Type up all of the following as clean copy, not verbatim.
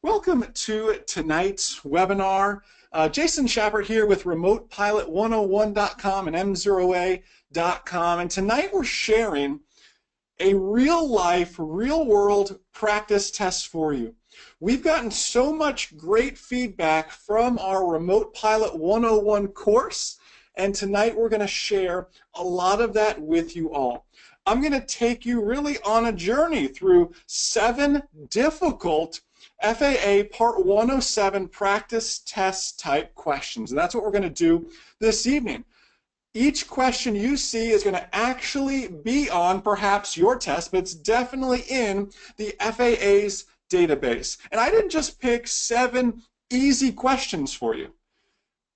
Welcome to tonight's webinar. Jason Schappert here with RemotePilot101.com and M0A.com. And tonight we're sharing a real-life, real-world practice test for you. We've gotten so much great feedback from our Remote Pilot 101 course, and tonight we're going to share a lot of that with you all. I'm going to take you really on a journey through 7 difficult FAA Part 107 practice test type questions. And that's what we're going to do this evening. Each question you see is going to actually be on perhaps your test, but it's definitely in the FAA's database. And I didn't just pick 7 easy questions for you.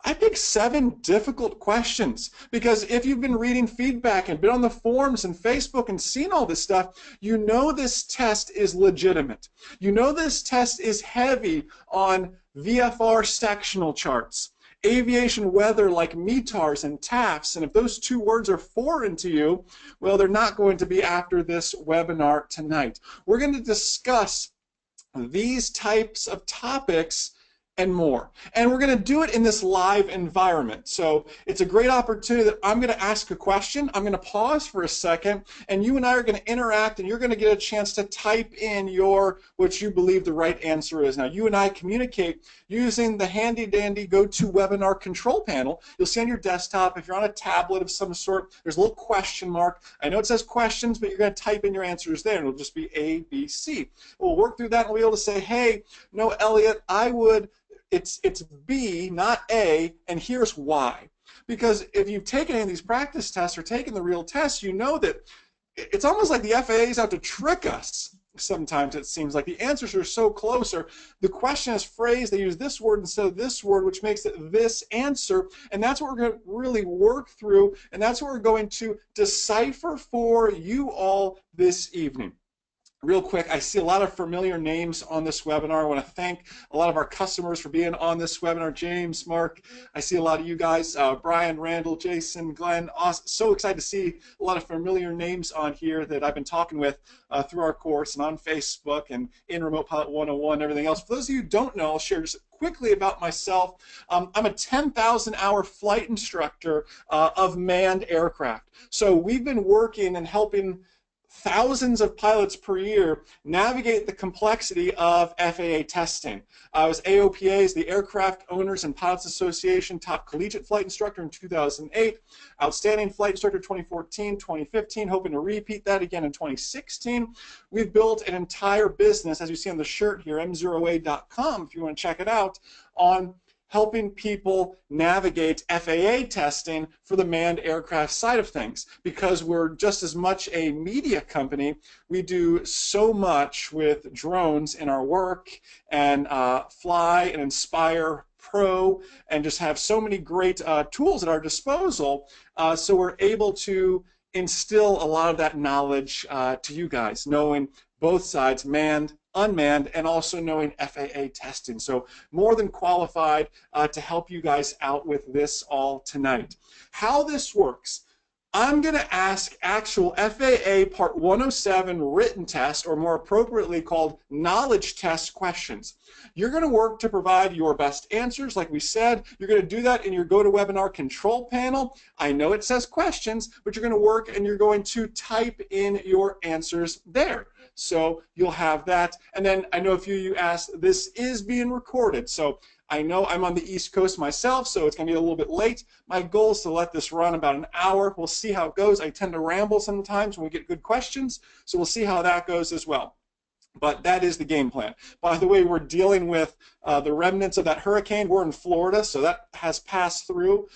I picked 7 difficult questions because if you've been reading feedback and been on the forums and Facebook and seen all this stuff, you know this test is legitimate. You know this test is heavy on VFR sectional charts, aviation weather like METARs and TAFs, and if those 2 words are foreign to you, well, they're not going to be after this webinar tonight. We're going to discuss these types of topics and more. And we're going to do it in this live environment. So it's a great opportunity that I'm going to ask a question. I'm going to pause for a second, and you and I are going to interact, and you're going to get a chance to type in what you believe the right answer is. Now, you and I communicate using the handy-dandy GoToWebinar control panel. You'll see on your desktop, if you're on a tablet of some sort, there's a little question mark. I know it says questions, but you're going to type in your answers there, and it'll just be A, B, C. We'll work through that, and we'll be able to say, hey, no, Elliot, it's B, not A, and here's why. Because if you've taken any of these practice tests or taken the real tests, you know that it's almost like the FAA is out to trick us. Sometimes it seems like the answers are so close, or the question is phrased, they use this word instead of this word, which makes it this answer, and that's what we're going to really work through, and that's what we're going to decipher for you all this evening. Real quick, I see a lot of familiar names on this webinar. I want to thank a lot of our customers for being on this webinar. James, Mark, I see a lot of you guys. Brian, Randall, Jason, Glenn, awesome. So excited to see a lot of familiar names on here that I've been talking with through our course and on Facebook and in Remote Pilot 101 and everything else. For those of you who don't know, I'll share just quickly about myself. I'm a 10,000-hour flight instructor of manned aircraft. So we've been working and helping thousands of pilots per year navigate the complexity of FAA testing. I was AOPA's, the Aircraft Owners and Pilots Association, top collegiate flight instructor in 2008, outstanding flight instructor 2014, 2015, hoping to repeat that again in 2016. We've built an entire business, as you see on the shirt here, M0A.com, if you want to check it out, on helping people navigate FAA testing for the manned aircraft side of things. Because we're just as much a media company, we do so much with drones in our work, and Fly and Inspire Pro, and just have so many great tools at our disposal, so we're able to instill a lot of that knowledge to you guys, knowing both sides, manned, unmanned, and also knowing FAA testing. So more than qualified to help you guys out with this all tonight. How this works, I'm going to ask actual FAA Part 107 written test, or more appropriately called knowledge test questions. You're going to work to provide your best answers, like we said. You're going to do that in your GoToWebinar control panel. I know it says questions, but you're going to work and you're going to type in your answers there. So you'll have that. And then I know a few of you asked, this is being recorded. So I know I'm on the East Coast myself, so it's going to be a little bit late. My goal is to let this run about an hour. We'll see how it goes. I tend to ramble sometimes when we get good questions, so we'll see how that goes as well. But that is the game plan. By the way, we're dealing with the remnants of that hurricane. We're in Florida, so that has passed through.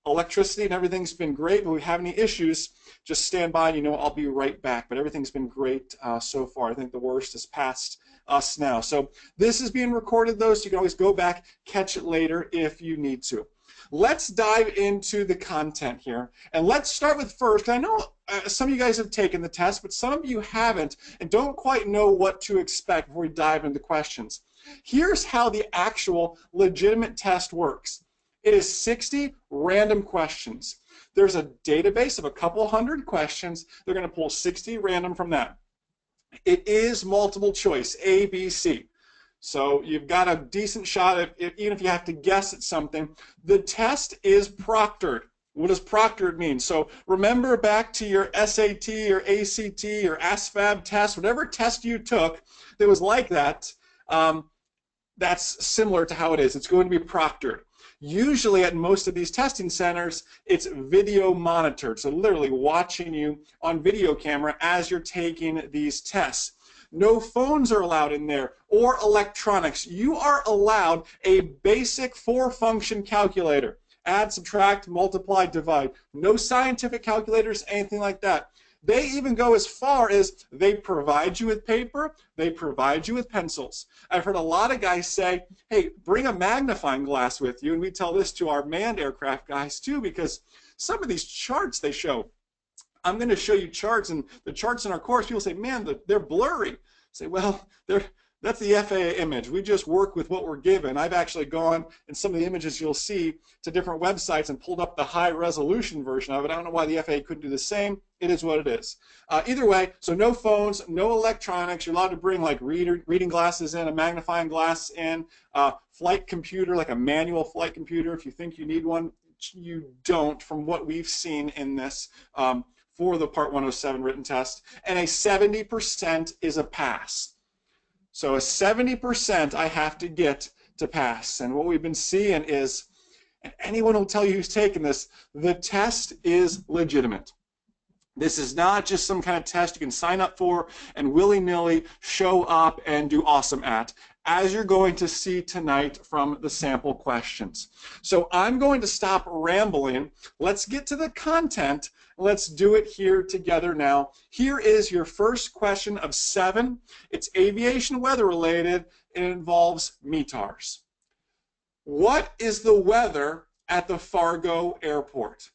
Electricity and everything's been great, but if we have any issues, just stand by and you know I'll be right back. But everything's been great so far. I think the worst is past us now. So this is being recorded though, so you can always go back, catch it later if you need to. Let's dive into the content here. And let's start with first, because I know some of you guys have taken the test, but some of you haven't and don't quite know what to expect before we dive into the questions. Here's how the actual legitimate test works. It is 60 random questions. There's a database of a couple hundred questions. They're going to pull 60 random from that. It is multiple choice, A, B, C. So you've got a decent shot, even if you have to guess at something. The test is proctored. What does proctored mean? So remember back to your SAT or ACT or ASVAB test, whatever test you took that was like that, that's similar to how it is. It's going to be proctored. Usually at most of these testing centers, it's video monitored, so literally watching you on video camera as you're taking these tests. No phones are allowed in there or electronics. You are allowed a basic 4-function calculator. Add, subtract, multiply, divide. No scientific calculators, anything like that. They even go as far as they provide you with paper, they provide you with pencils. I've heard a lot of guys say, hey, bring a magnifying glass with you, and we tell this to our manned aircraft guys too, because some of these charts they show, I'm going to show you charts, and the charts in our course, people say, man, they're blurry. I say, well, that's the FAA image. We just work with what we're given. I've actually gone, in some of the images you'll see, to different websites and pulled up the high-resolution version of it. I don't know why the FAA couldn't do the same. It is what it is. Either way, so no phones, no electronics. You're allowed to bring like reading glasses in, a magnifying glass in, flight computer, like a manual flight computer if you think you need one. You don't, from what we've seen in this for the Part 107 written test. And a 70% is a pass. So a 70% I have to get to pass. And what we've been seeing is, and anyone will tell you who's taken this, the test is legitimate. This is not just some kind of test you can sign up for and willy-nilly show up and do awesome at, as you're going to see tonight from the sample questions. So I'm going to stop rambling. Let's get to the content. Let's do it here together now. Here is your first question of 7. It's aviation weather related. It involves METARs. What is the weather at the Fargo Airport?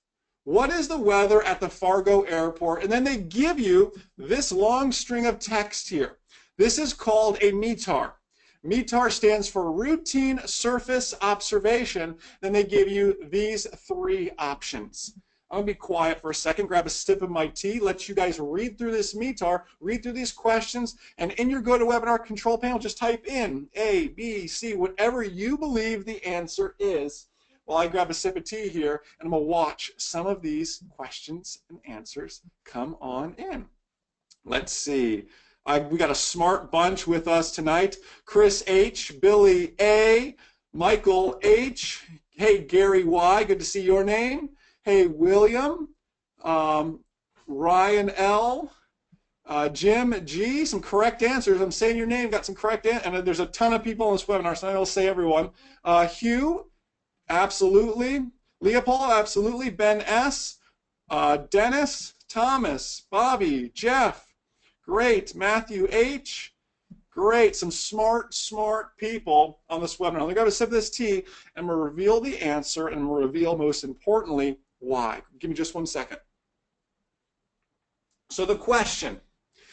What is the weather at the Fargo Airport? And then they give you this long string of text here. This is called a METAR. METAR stands for Routine Surface Observation. Then they give you these 3 options. I'm going to be quiet for a second, grab a sip of my tea, let you guys read through this METAR, read through these questions, and in your GoToWebinar control panel, just type in A, B, C, whatever you believe the answer is, while I grab a sip of tea here, and I'm going to watch some of these questions and answers come on in. Let's see. We got a smart bunch with us tonight. Chris H., Billy A., Michael H., hey, Gary Y., good to see your name. Hey, William, Ryan L., Jim G., some correct answers. I'm saying your name, got some correct answers. And there's a ton of people on this webinar, so I will say everyone. Hugh, absolutely. Leopold, absolutely. Ben S., Dennis, Thomas, Bobby, Jeff, great. Matthew H., great. Some smart people on this webinar. I'm going to grab a sip of this tea, and I'm going to reveal the answer, and I'm going to reveal, most importantly, why. Give me just 1 second. So the question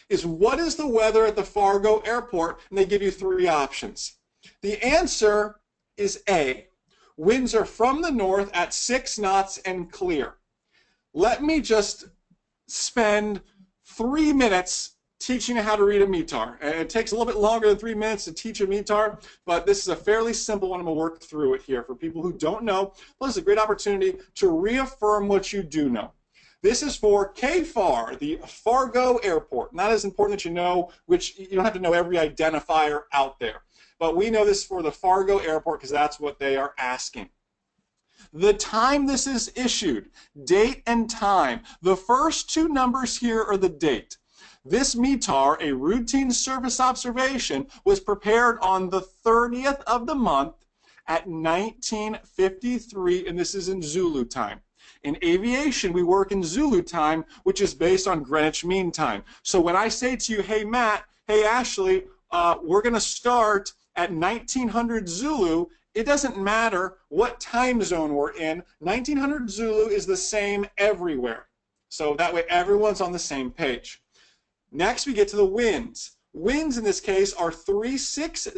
is, what is the weather at the Fargo Airport? And they give you 3 options. The answer is A. Winds are from the north at 6 knots and clear. Let me just spend 3 minutes teaching you how to read a METAR. And it takes a little bit longer than 3 minutes to teach a METAR, but this is a fairly simple one. I'm going to work through it here for people who don't know. Plus, it's a great opportunity to reaffirm what you do know. This is for KFAR, the Fargo Airport. Not as important that you know which, you don't have to know every identifier out there. But we know this for the Fargo Airport because that's what they are asking. The time this is issued, date and time. The first 2 numbers here are the date. This METAR, a routine surface observation, was prepared on the 30th of the month at 1953, and this is in Zulu time. In aviation, we work in Zulu time, which is based on Greenwich Mean Time. So when I say to you, hey Matt, hey Ashley, we're going to start at 1900 Zulu, it doesn't matter what time zone we're in. 1900 Zulu is the same everywhere. So that way everyone's on the same page. Next, we get to the winds. Winds in this case are 360.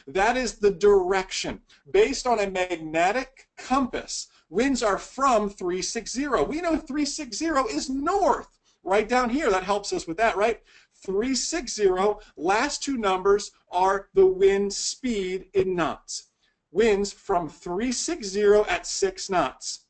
That is the direction. Based on a magnetic compass, winds are from 360. We know 360 is north, right down here. That helps us with that, right? 360. Last two numbers are the wind speed in knots. Winds from 360 at 6 knots.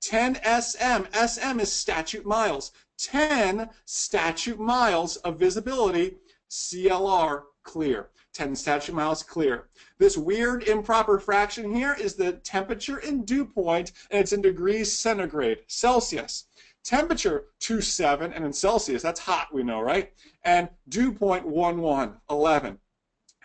10 SM. SM is statute miles. 10 statute miles of visibility, CLR, clear. 10 statute miles clear. This weird improper fraction here is the temperature in dew point, and it's in degrees centigrade, Celsius. Temperature 27, and in Celsius, that's hot, we know, right? And dew point 11.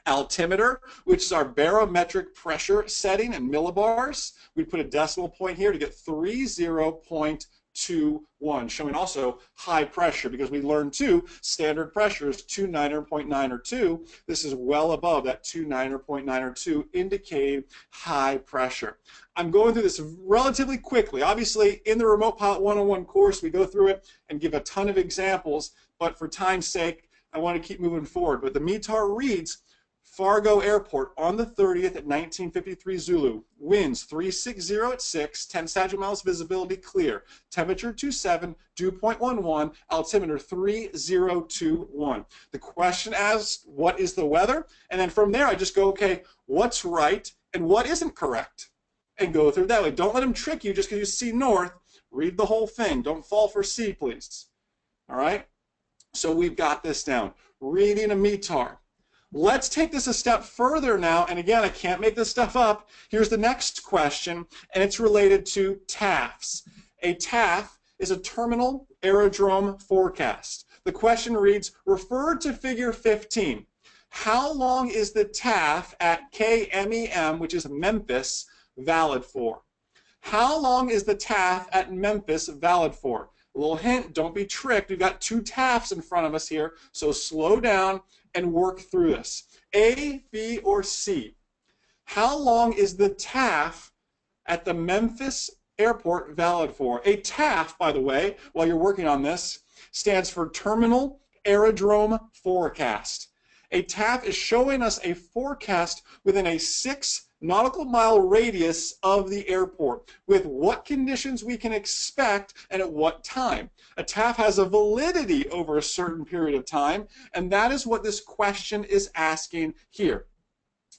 Altimeter, which is our barometric pressure setting in millibars. We put a decimal point here to get 30.21, showing also high pressure, because we learned too, standard pressure is 29.9 or 2. This is well above that 29.9 or 2, indicating high pressure. I'm going through this relatively quickly. Obviously, in the Remote Pilot 101 course, we go through it and give a ton of examples, but for time's sake, I want to keep moving forward. But the METAR reads, Fargo Airport on the 30th at 1953 Zulu. Winds 360 at 6, 10 statute miles visibility clear. Temperature 27, dew point 11, altimeter 3021. The question asks, what is the weather? And then from there I just go, okay, what's right and what isn't correct? And go through that way. Don't let them trick you just because you see north. Read the whole thing. Don't fall for C, please. All right? So we've got this down. Reading a METAR. Let's take this a step further now, and again, I can't make this stuff up. Here's the next question, and it's related to TAFs. A TAF is a terminal aerodrome forecast. The question reads, refer to figure 15. How long is the TAF at KMEM, which is Memphis, valid for? How long is the TAF at Memphis valid for? A little hint, don't be tricked. We've got two TAFs in front of us here, so slow down and work through this. A, B, or C? How long is the TAF at the Memphis Airport valid for? A TAF, by the way, while you're working on this, stands for Terminal Aerodrome Forecast. A TAF is showing us a forecast within a 6 nautical mile radius of the airport with what conditions we can expect and at what time. A TAF has a validity over a certain period of time, and that is what this question is asking here.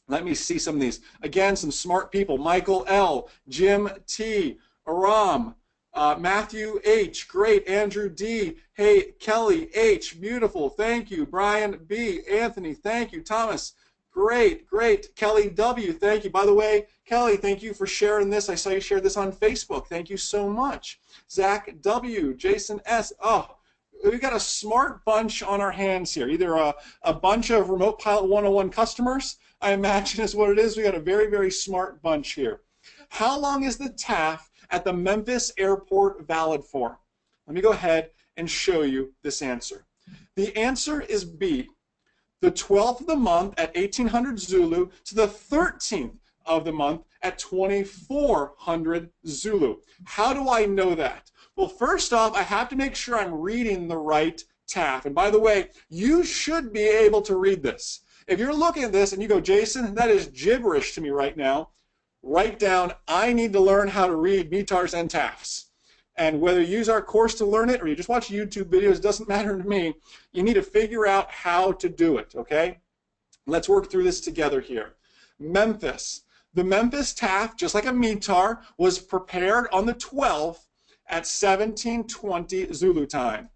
Let me see some of these. Again, some smart people. Michael L., Jim T., Aram, Matthew H., great. Andrew D., hey, Kelly H., beautiful, thank you. Brian B., Anthony, thank you. Thomas, great, great. Kelly W., thank you. By the way, Kelly, thank you for sharing this. I saw you share this on Facebook. Thank you so much. Zach W., Jason S., oh, we've got a smart bunch on our hands here. Either a bunch of Remote Pilot 101 customers, I imagine is what it is. We got a very, very smart bunch here. How long is the TAF at the Memphis Airport valid for? Let me go ahead and show you this answer. The answer is B. The 12th of the month at 1800 Zulu to the 13th of the month at 2400 Zulu. How do I know that? Well, first off, I have to make sure I'm reading the right TAF. And by the way, you should be able to read this. If you're looking at this and you go, Jason, that is gibberish to me right now, write down, I need to learn how to read METARs and TAFs. And whether you use our course to learn it or you just watch YouTube videos, doesn't matter to me. You need to figure out how to do it, okay? Let's work through this together here. Memphis. The Memphis TAF, just like a METAR, was prepared on the 12th at 1720 Zulu time.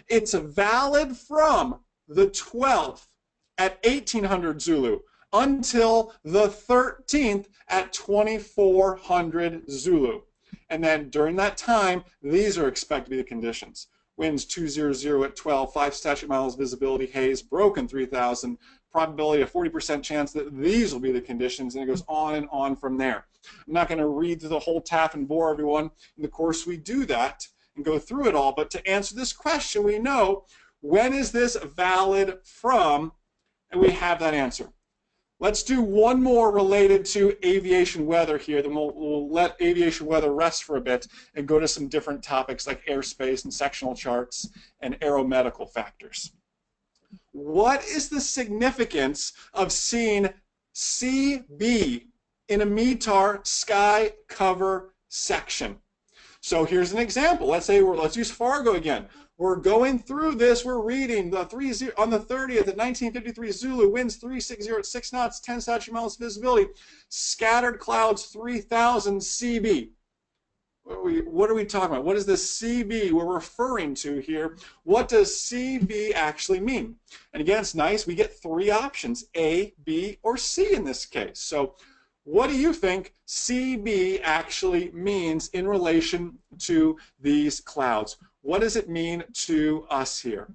It's valid from the 12th at 1800 Zulu until the 13th at 2400 Zulu. And then during that time, these are expected to be the conditions. Winds 200 at 12, 5 statute miles visibility, haze, broken 3000, probability of 40% chance that these will be the conditions, and it goes on and on from there. I'm not going to read through the whole TAF and bore everyone. In the course we do that and go through it all, but to answer this question, we know when is this valid from, and we have that answer. Let's do one more related to aviation weather here, then we'll let aviation weather rest for a bit and go to some different topics like airspace and sectional charts and aeromedical factors. What is the significance of seeing CB in a METAR sky cover section? So here's an example. Let's use Fargo again. We're going through this. We're reading the 30 on the 30th at 1953 Zulu, winds 360 at 6 knots, 10 statute miles visibility, scattered clouds 3,000 CB. What are we talking about? What is this CB we're referring to here? What does CB actually mean? And again, it's nice. We get three options, A, B, or C in this case. So what do you think CB actually means in relation to these clouds? What does it mean to us here?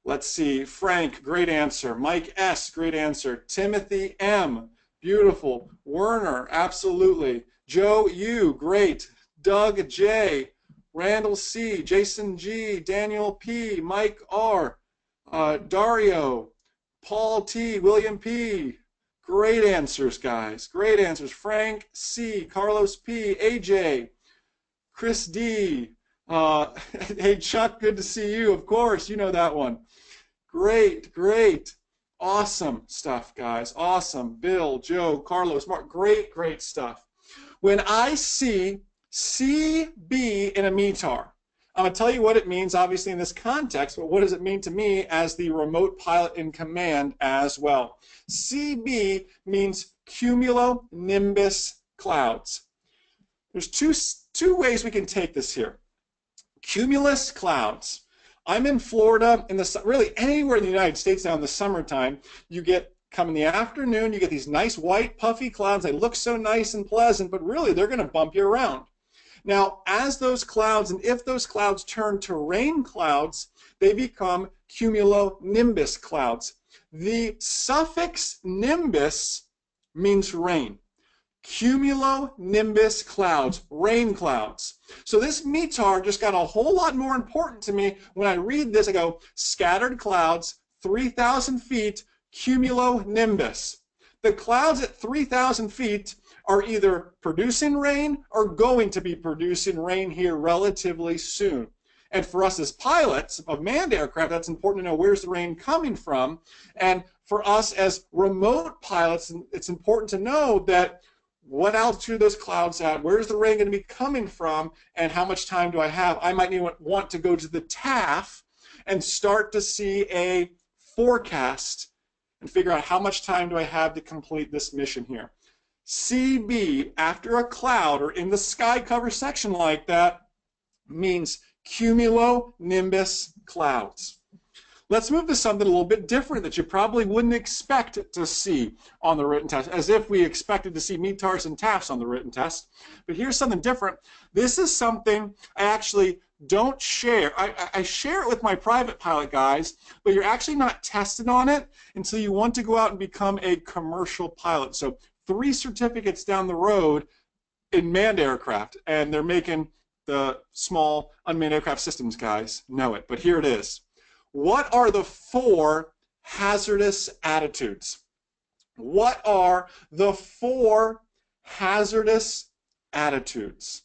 Let's see. Frank, great answer. Mike S, great answer. Timothy M, beautiful. Werner, absolutely. Joe U, great. Doug J, Randall C, Jason G, Daniel P, Mike R, Dario, Paul T, William P. Great answers, guys. Great answers. Frank C, Carlos P, AJ, Chris D. Hey, Chuck, good to see you. Of course, you know that one. Great, great. Awesome stuff, guys. Awesome. Bill, Joe, Carlos, Mark. Great, great stuff. When I see CB in a METAR, I'm going to tell you what it means, obviously, in this context, but what does it mean to me as the remote pilot in command as well? CB means cumulonimbus clouds. There's two ways we can take this here. Cumulus clouds. I'm in Florida, really anywhere in the United States now in the summertime, you get come in the afternoon, you get these nice white puffy clouds. They look so nice and pleasant, but really they're going to bump you around. Now, as those clouds, and if those clouds turn to rain clouds, they become cumulonimbus clouds. The suffix nimbus means rain. Cumulonimbus clouds, rain clouds. So this METAR just got a whole lot more important to me. When I read this, I go, scattered clouds, 3,000 feet, cumulonimbus. The clouds at 3,000 feet are either producing rain or going to be producing rain here relatively soon. And for us as pilots of manned aircraft, that's important to know where's the rain coming from. And for us as remote pilots, it's important to know that what altitude are those clouds at, where's the rain going to be coming from, and how much time do I have? I might want to go to the TAF and start to see a forecast and figure out how much time do I have to complete this mission here. CB after a cloud or in the sky cover section like that means cumulonimbus clouds. Let's move to something a little bit different that you probably wouldn't expect to see on the written test, as if we expected to see METARs and TAFs on the written test. But here's something different. This is something I actually don't share. I share it with my private pilot guys, but you're actually not tested on it until you want to go out and become a commercial pilot. So 3 certificates down the road in manned aircraft, and they're making the small unmanned aircraft systems guys know it. But here it is. What are the 4 hazardous attitudes? What are the 4 hazardous attitudes?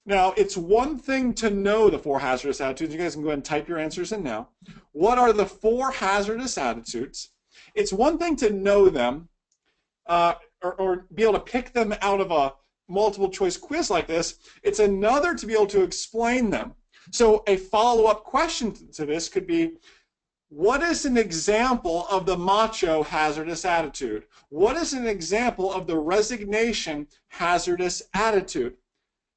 Now, it's one thing to know the 4 hazardous attitudes. You guys can go ahead and type your answers in now. What are the 4 hazardous attitudes? It's one thing to know them or be able to pick them out of a multiple choice quiz like this. It's another to be able to explain them. So a follow-up question to this could be, what is an example of the macho hazardous attitude? What is an example of the resignation hazardous attitude?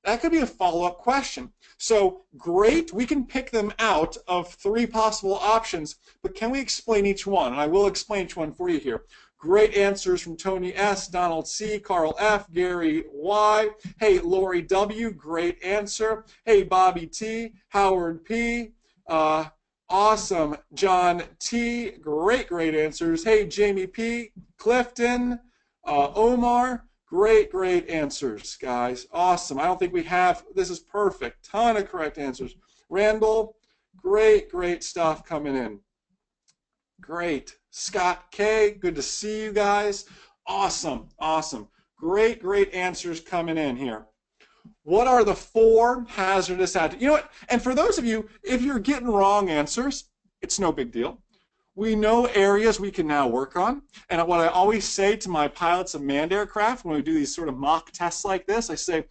That could be a follow-up question. So great, we can pick them out of 3 possible options, but can we explain each one? And I will explain each one for you here. Great answers from Tony S., Donald C., Carl F., Gary Y. Hey, Lori W., great answer. Hey, Bobby T., Howard P., awesome. John T., great answers. Hey, Jamie P., Clifton, Omar, great answers, guys. Awesome. I don't think we have, this is perfect. Ton of correct answers. Randall, great stuff coming in. Great. Scott K., good to see you guys. Awesome. Great answers coming in here. What are the 4 hazardous attitudes? You know what? And for those of you, if you're getting wrong answers, it's no big deal. We know areas we can now work on. And what I always say to my pilots of manned aircraft when we do these sort of mock tests like this, I say,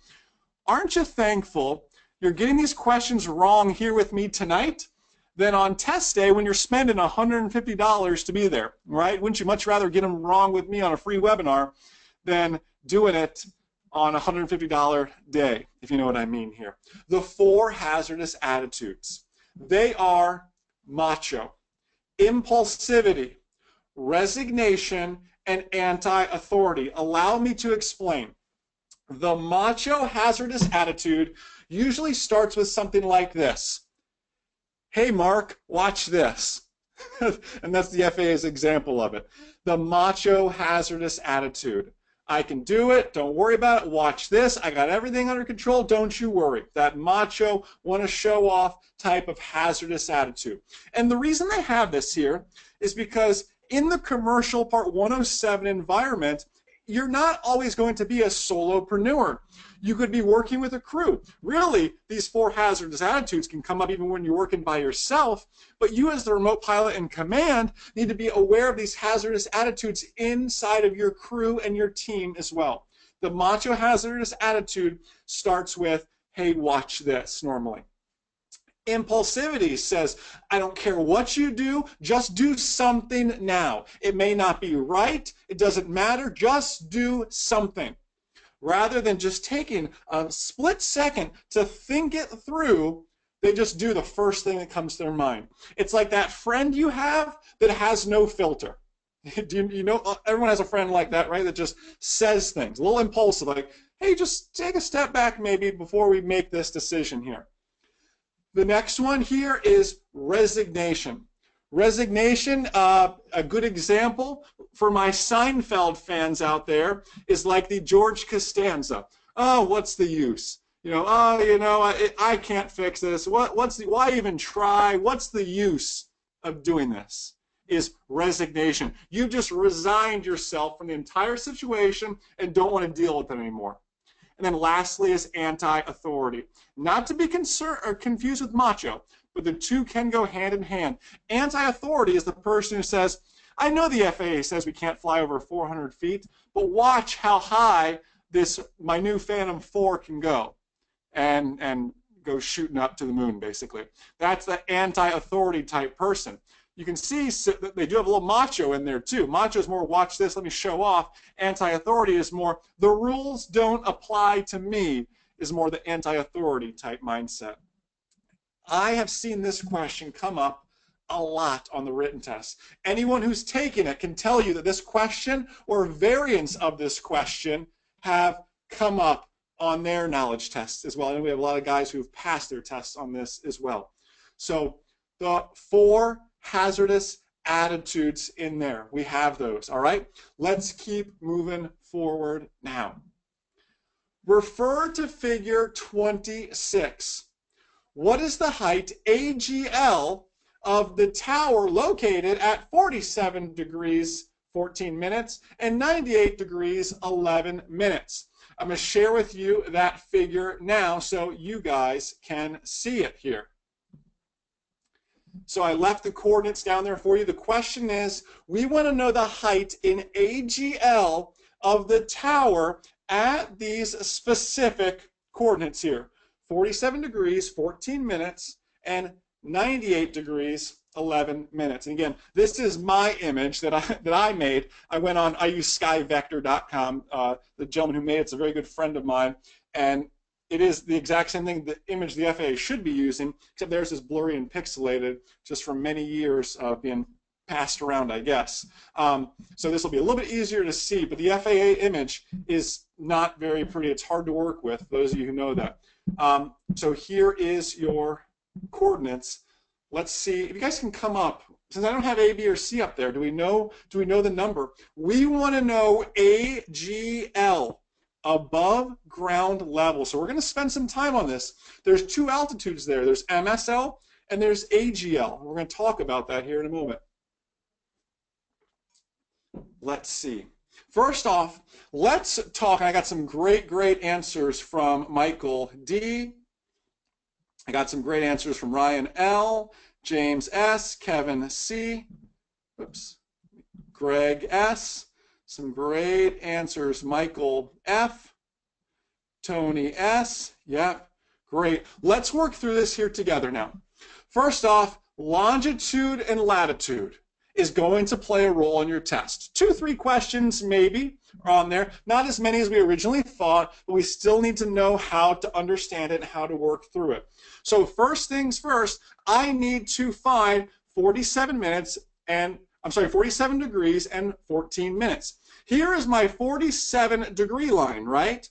aren't you thankful you're getting these questions wrong here with me tonight, then on test day when you're spending $150 to be there, right? Wouldn't you much rather get them wrong with me on a free webinar than doing it on a $150 day, if you know what I mean here? The 4 hazardous attitudes. They are macho, impulsivity, resignation, and anti-authority. Allow me to explain. The macho hazardous attitude usually starts with something like this. Hey, Mark, watch this. And that's the FAA's example of it. The macho hazardous attitude. I can do it. Don't worry about it. Watch this. I got everything under control. Don't you worry. That macho, want to show off type of hazardous attitude. And the reason they have this here is because in the commercial Part 107 environment, you're not always going to be a solopreneur. You could be working with a crew. Really, these 4 hazardous attitudes can come up even when you're working by yourself, but you as the remote pilot in command need to be aware of these hazardous attitudes inside of your crew and your team as well. The macho hazardous attitude starts with, hey, watch this normally. Impulsivity says, I don't care what you do, just do something now. It may not be right, it doesn't matter, just do something. Rather than just taking a split second to think it through, they just do the first thing that comes to their mind. It's like that friend you have that has no filter. You know, everyone has a friend like that, right? That just says things, a little impulsive, like, hey, just take a step back maybe before we make this decision here. The next one here is resignation. Resignation, a good example for my Seinfeld fans out there is like the George Costanza. Oh, what's the use? You know, oh, you know, I can't fix this. Why even try? What's the use of doing this? Is resignation. You just resigned yourself from the entire situation and don't want to deal with it anymore. And then lastly is anti-authority. Not to be confused with macho, but the two can go hand in hand. Anti-authority is the person who says, I know the FAA says we can't fly over 400 feet, but watch how high my new Phantom 4 can go, and go shooting up to the moon, basically. That's the anti-authority type person. You can see they do have a little macho in there too. Macho is more, watch this, let me show off. Anti-authority is more, the rules don't apply to me, is more the anti-authority type mindset. I have seen this question come up a lot on the written test. Anyone who's taken it can tell you that this question or variants of this question have come up on their knowledge tests as well. And we have a lot of guys who've passed their tests on this as well. So the 4 hazardous attitudes in there. We have those, all right? Let's keep moving forward now. Refer to figure 26. What is the height AGL of the tower located at 47 degrees 14 minutes and 98 degrees 11 minutes? I'm going to share with you that figure now so you guys can see it here. So I left the coordinates down there for you. The question is, we want to know the height in AGL of the tower at these specific coordinates here. 47 degrees, 14 minutes, and 98 degrees, 11 minutes. And again, this is my image that I made. I used skyvector.com. The gentleman who made it's a very good friend of mine, and it is the exact same thing, the image the FAA should be using, except theirs is blurry and pixelated just from many years of being passed around, I guess. So this will be a little bit easier to see, but the FAA image is not very pretty. It's hard to work with, those of you who know that. So here is your coordinates. Let's see if you guys can come up. Since I don't have A, B, or C up there, do we know the number? We want to know AGL, above ground level. So we're going to spend some time on this. There's 2 altitudes there. There's MSL and there's AGL. We're going to talk about that here in a moment. Let's see. First off, let's talk. I got some great answers from Michael D. I got some great answers from Ryan L., James S., Kevin C., oops, Greg S., some great answers, Michael F., Tony S., yep, Great. Let's work through this here together now. First off, longitude and latitude is going to play a role in your test. 2, 3 questions maybe are on there. Not as many as we originally thought, but we still need to know how to understand it and how to work through it. So first things first, I need to find 47 degrees and 14 minutes. Here is my 47-degree line, right?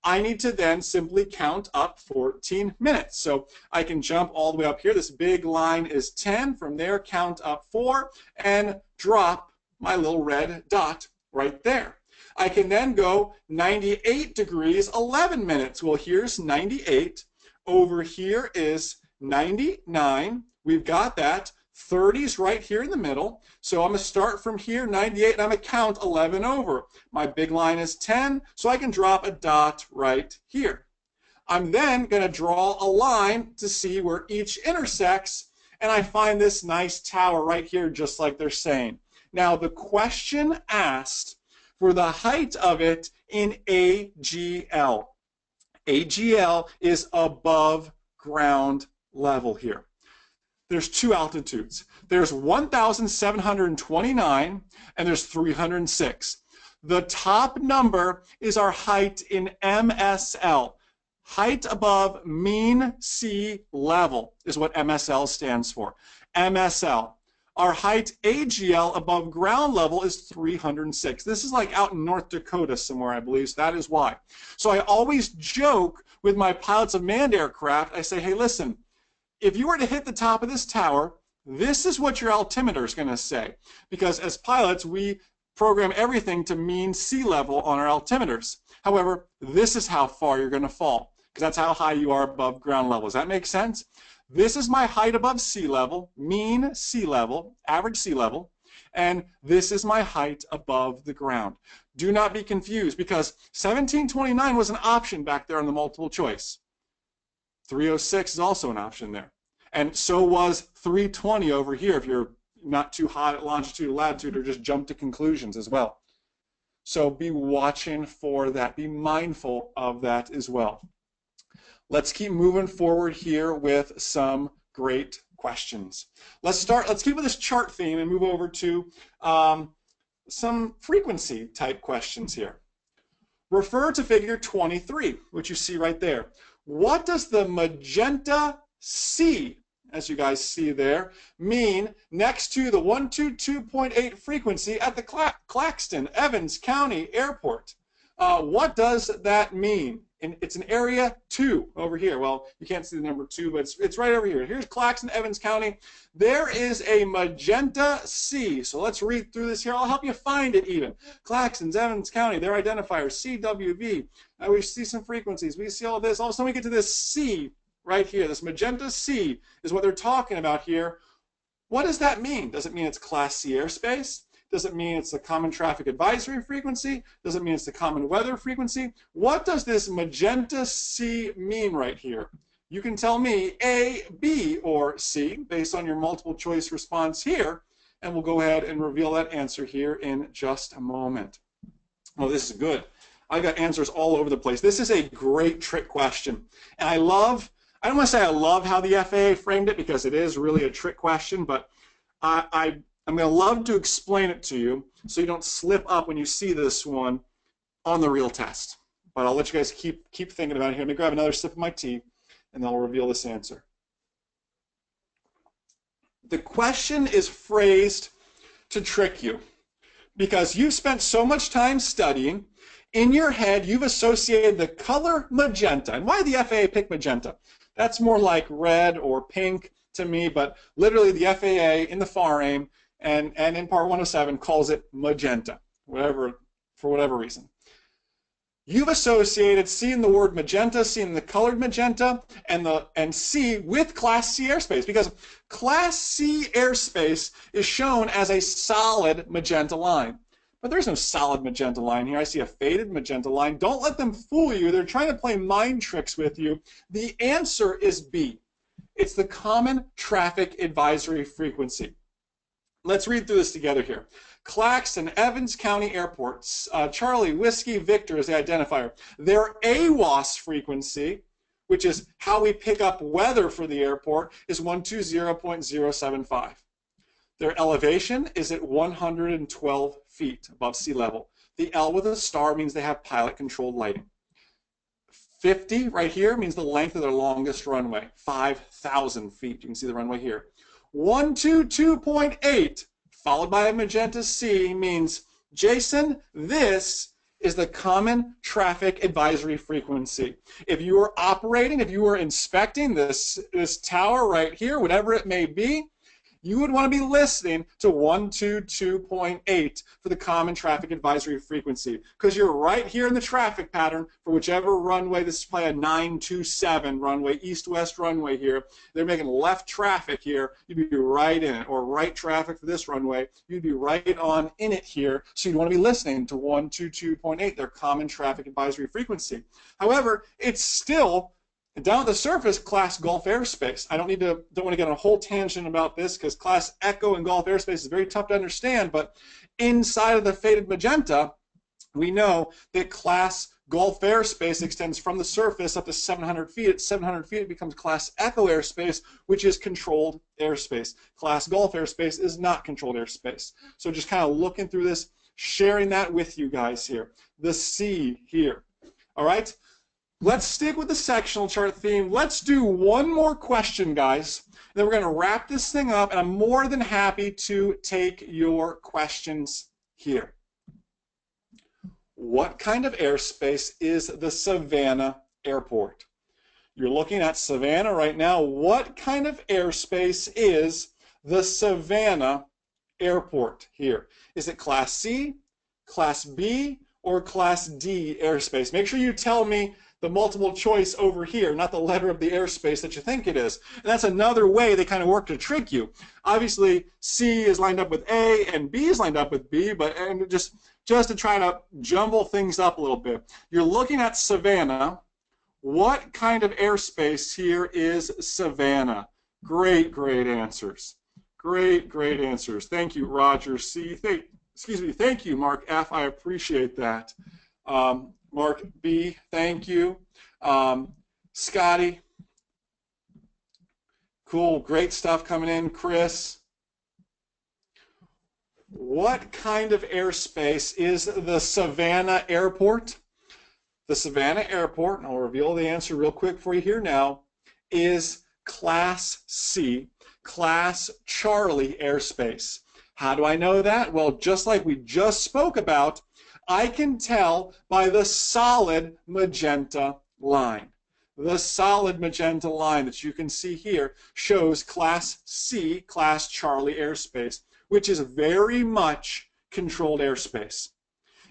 I need to then simply count up 14 minutes. So I can jump all the way up here. This big line is 10. From there, count up 4 and drop my little red dot right there. I can then go 98 degrees, 11 minutes. Well, here's 98. Over here is 99. We've got that. 30's right here in the middle. So I'm going to start from here, 98, and I'm going to count 11 over. My big line is 10, so I can drop a dot right here. I'm then going to draw a line to see where each intersects, and I find this nice tower right here, just like they're saying. Now, the question asked for the height of it in AGL. AGL is above ground level here. There's 2 altitudes. There's 1,729 and there's 306. The top number is our height in MSL. Height above mean sea level is what MSL stands for. MSL. Our height AGL above ground level is 306. This is like out in North Dakota somewhere, I believe, so that is why. So I always joke with my pilots of manned aircraft. I say, hey, listen, if you were to hit the top of this tower, this is what your altimeter is going to say. Because as pilots, we program everything to mean sea level on our altimeters. However, this is how far you're going to fall, because that's how high you are above ground level. Does that make sense? This is my height above sea level, mean sea level, average sea level, and this is my height above the ground. Do not be confused, because 1729 was an option back there on the multiple choice. 306 is also an option there. And so was 320 over here if you're not too hot at longitude or latitude, or just jump to conclusions as well. So be watching for that. Be mindful of that as well. Let's keep moving forward here with some great questions. Let's keep with this chart theme and move over to some frequency type questions here. Refer to figure 23, which you see right there. What does the Magenta Sea, as you guys see there, mean next to the 122.8 frequency at the Claxton, Evans County Airport? What does that mean? It's an area 2 over here. Well, you can't see the number 2, but it's right over here. Here's Claxton, Evans County. There is a Magenta Sea. So let's read through this here. I'll help you find it even. Claxton, Evans County, their identifiers, CWV. We see some frequencies. We see all this. All of a sudden we get to this C right here. This Magenta Sea is what they're talking about here. What does that mean? Does it mean it's Class C airspace? Does it mean it's the common traffic advisory frequency? Does it mean it's the common weather frequency? What does this Magenta Sea mean right here? You can tell me A, B, or C based on your multiple choice response here, and we'll go ahead and reveal that answer here in just a moment. Oh, this is good. I've got answers all over the place. This is a great trick question. And I don't want to say I love how the FAA framed it, because it is really a trick question, but I'm going to love to explain it to you so you don't slip up when you see this one on the real test. But I'll let you guys keep thinking about it here. Let me grab another sip of my tea, and then I'll reveal this answer. The question is phrased to trick you, because you've spent so much time studying. In your head, you've associated the color magenta. And why the FAA picked magenta? That's more like red or pink to me, but literally the FAA in the FAR aim and in Part 107 calls it magenta, for whatever reason. You've associated seeing the word magenta, seeing the colored magenta, and C with Class C airspace, because Class C airspace is shown as a solid magenta line. But there's no solid magenta line here. I see a faded magenta line. Don't let them fool you. They're trying to play mind tricks with you. The answer is B. It's the common traffic advisory frequency. Let's read through this together here. Claxton, Evans County Airport, Charlie, Whiskey, Victor is the identifier. Their AWOS frequency, which is how we pick up weather for the airport, is 120.075. Their elevation is at 112 feet above sea level. The L with a star means they have pilot-controlled lighting. 50 right here means the length of their longest runway, 5,000 feet. You can see the runway here. 122.8 followed by a Magenta Sea means, Jason, this is the common traffic advisory frequency. If you are operating, if you are inspecting this tower right here, whatever it may be, you would want to be listening to 122.8 for the common traffic advisory frequency, because you're right here in the traffic pattern for whichever runway. This is probably a 927 runway, east-west runway here. They're making left traffic here. You'd be right in it, or right traffic for this runway. You'd be right on in it here, so you'd want to be listening to 122.8, their common traffic advisory frequency. However, it's still down at the surface, Class Gulf airspace. I don't want to get on a whole tangent about this because Class Echo and Gulf airspace is very tough to understand, but inside of the faded magenta, we know that Class Gulf airspace extends from the surface up to 700 feet. At 700 feet, it becomes Class Echo airspace, which is controlled airspace. Class Gulf airspace is not controlled airspace. So just kind of looking through this, sharing that with you guys here. The C here. All right? Let's stick with the sectional chart theme. Let's do one more question, guys. Then we're going to wrap this thing up, and I'm more than happy to take your questions here. What kind of airspace is the Savannah Airport? You're looking at Savannah right now. What kind of airspace is the Savannah Airport here? Is it Class C, Class B, or Class D airspace? Make sure you tell me the multiple choice over here, not the letter of the airspace that you think it is. And that's another way they kind of work to trick you. Obviously, C is lined up with A and B is lined up with B, but just to try to jumble things up a little bit. You're looking at Savannah. What kind of airspace here is Savannah? Great, great answers. Great, great answers. Thank you, Roger C. Thank you, Mark F. I appreciate that. Mark B, thank you. Scotty, cool, great stuff coming in. Chris, what kind of airspace is the Savannah Airport? The Savannah Airport, and I'll reveal the answer real quick for you here now, is Class C, Class Charlie airspace. How do I know that? Well, just like we just spoke about, I can tell by the solid magenta line. The solid magenta line that you can see here shows Class C, Class Charlie airspace, which is very much controlled airspace.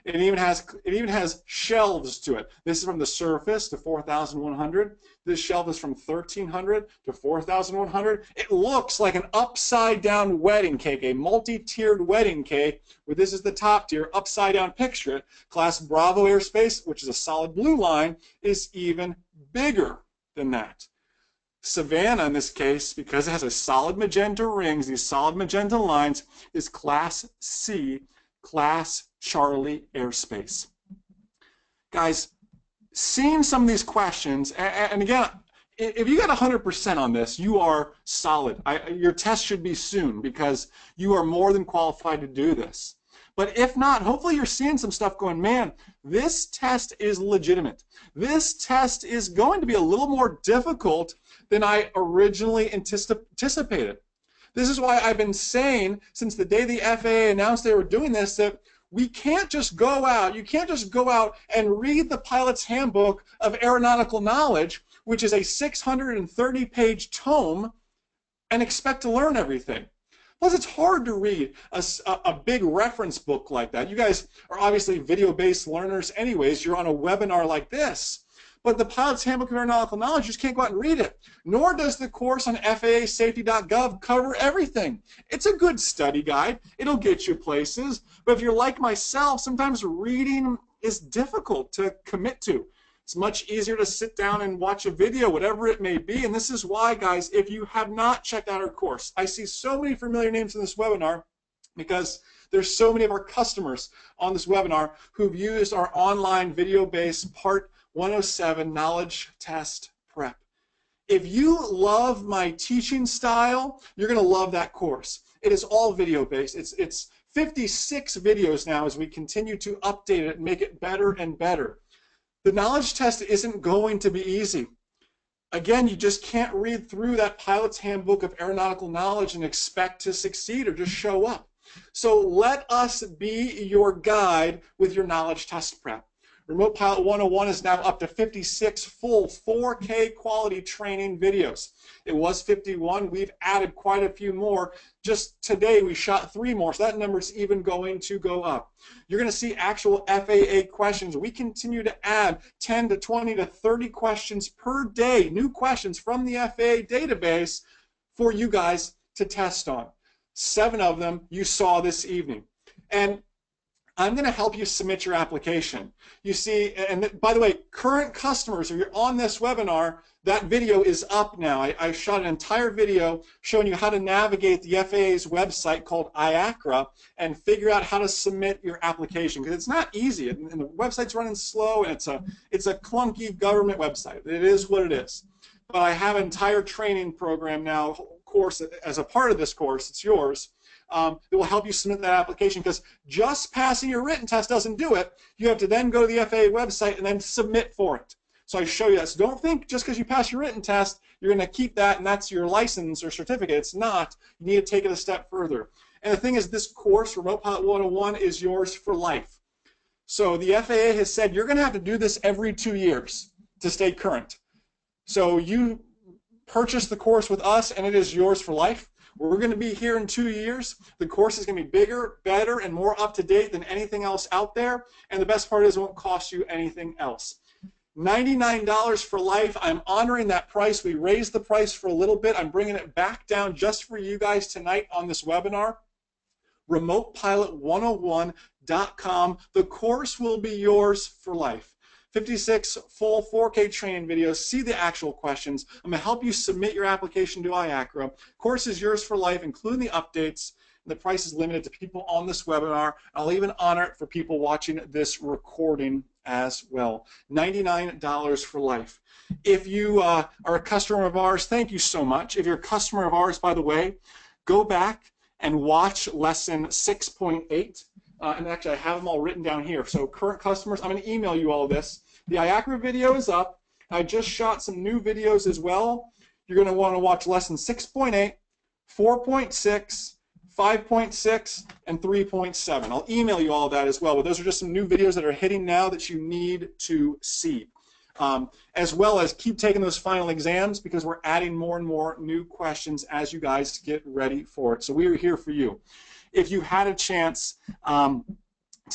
It even has shelves to it. This is from the surface to 4,100. This shelf is from 1,300 to 4,100. It looks like an upside-down wedding cake, a multi-tiered wedding cake, where this is the top tier, upside-down picture it. Class Bravo airspace, which is a solid blue line, is even bigger than that. Savannah, in this case, because it has a solid magenta rings, these solid magenta lines, is Class C, Class Charlie airspace. Guys, seeing some of these questions, and again, if you got 100% on this, you are solid. Your test should be soon because you are more than qualified to do this. But if not, hopefully you're seeing some stuff going, man, this test is legitimate. This test is going to be a little more difficult than I originally anticipated. This is why I've been saying since the day the FAA announced they were doing this that we can't just go out, you can't just go out and read the Pilot's Handbook of Aeronautical Knowledge, which is a 630-page tome, and expect to learn everything. Plus, it's hard to read a big reference book like that. You guys are obviously video-based learners anyways. You're on a webinar like this. But the Pilot's Handbook of Aeronautical Knowledge, you just can't go out and read it. Nor does the course on FAAsafety.gov cover everything. It's a good study guide. It'll get you places. But if you're like myself, sometimes reading is difficult to commit to. It's much easier to sit down and watch a video, whatever it may be. And this is why, guys, if you have not checked out our course, I see so many familiar names in this webinar because there's so many of our customers on this webinar who've used our online video-based Part 107 knowledge test prep. If you love my teaching style, you're going to love that course. It is all video-based. It's 56 videos now as we continue to update it and make it better and better. The knowledge test isn't going to be easy. Again, you just can't read through that pilot's handbook of aeronautical knowledge and expect to succeed or just show up. So let us be your guide with your knowledge test prep. Remote Pilot 101 is now up to 56 full 4K quality training videos. It was 51. We've added quite a few more. Just today we shot 3 more, so that number is even going to go up. You're going to see actual FAA questions. We continue to add 10 to 20 to 30 questions per day, new questions from the FAA database for you guys to test on. 7 of them you saw this evening. And I'm going to help you submit your application. You see, and by the way, current customers, if you're on this webinar, that video is up now. I shot an entire video showing you how to navigate the FAA's website called IACRA and figure out how to submit your application, because it's not easy, and the website's running slow, and it's a clunky government website. It is what it is. But I have an entire training program now, course, as a part of this course, it's yours. It will help you submit that application, because just passing your written test doesn't do it. You have to then go to the FAA website and then submit for it. So I show you that. So don't think just because you pass your written test, you're going to keep that and that's your license or certificate. It's not. You need to take it a step further. And the thing is, this course, Remote Pilot 101, is yours for life. So the FAA has said you're going to have to do this every 2 years to stay current. So you purchase the course with us and it is yours for life. We're going to be here in 2 years. The course is going to be bigger, better, and more up-to-date than anything else out there. And the best part is it won't cost you anything else. $99 for life. I'm honoring that price. We raised the price for a little bit. I'm bringing it back down just for you guys tonight on this webinar. RemotePilot101.com. The course will be yours for life. 56 full 4K training videos. See the actual questions. I'm going to help you submit your application to IACRA. Course is yours for life, including the updates. The price is limited to people on this webinar. I'll even honor it for people watching this recording as well. $99 for life. If you are a customer of ours, thank you so much. If you're a customer of ours, by the way, go back and watch lesson 6.8. And actually, I have them all written down here. So current customers, I'm going to email you all this. The IACRA video is up. I just shot some new videos as well. You're going to want to watch lesson 6.8, 4.6, 5.6, and 3.7. I'll email you all that as well. But those are just some new videos that are hitting now that you need to see. As well as keep taking those final exams, because we're adding more and more new questions as you guys get ready for it. So we are here for you. If you had a chance to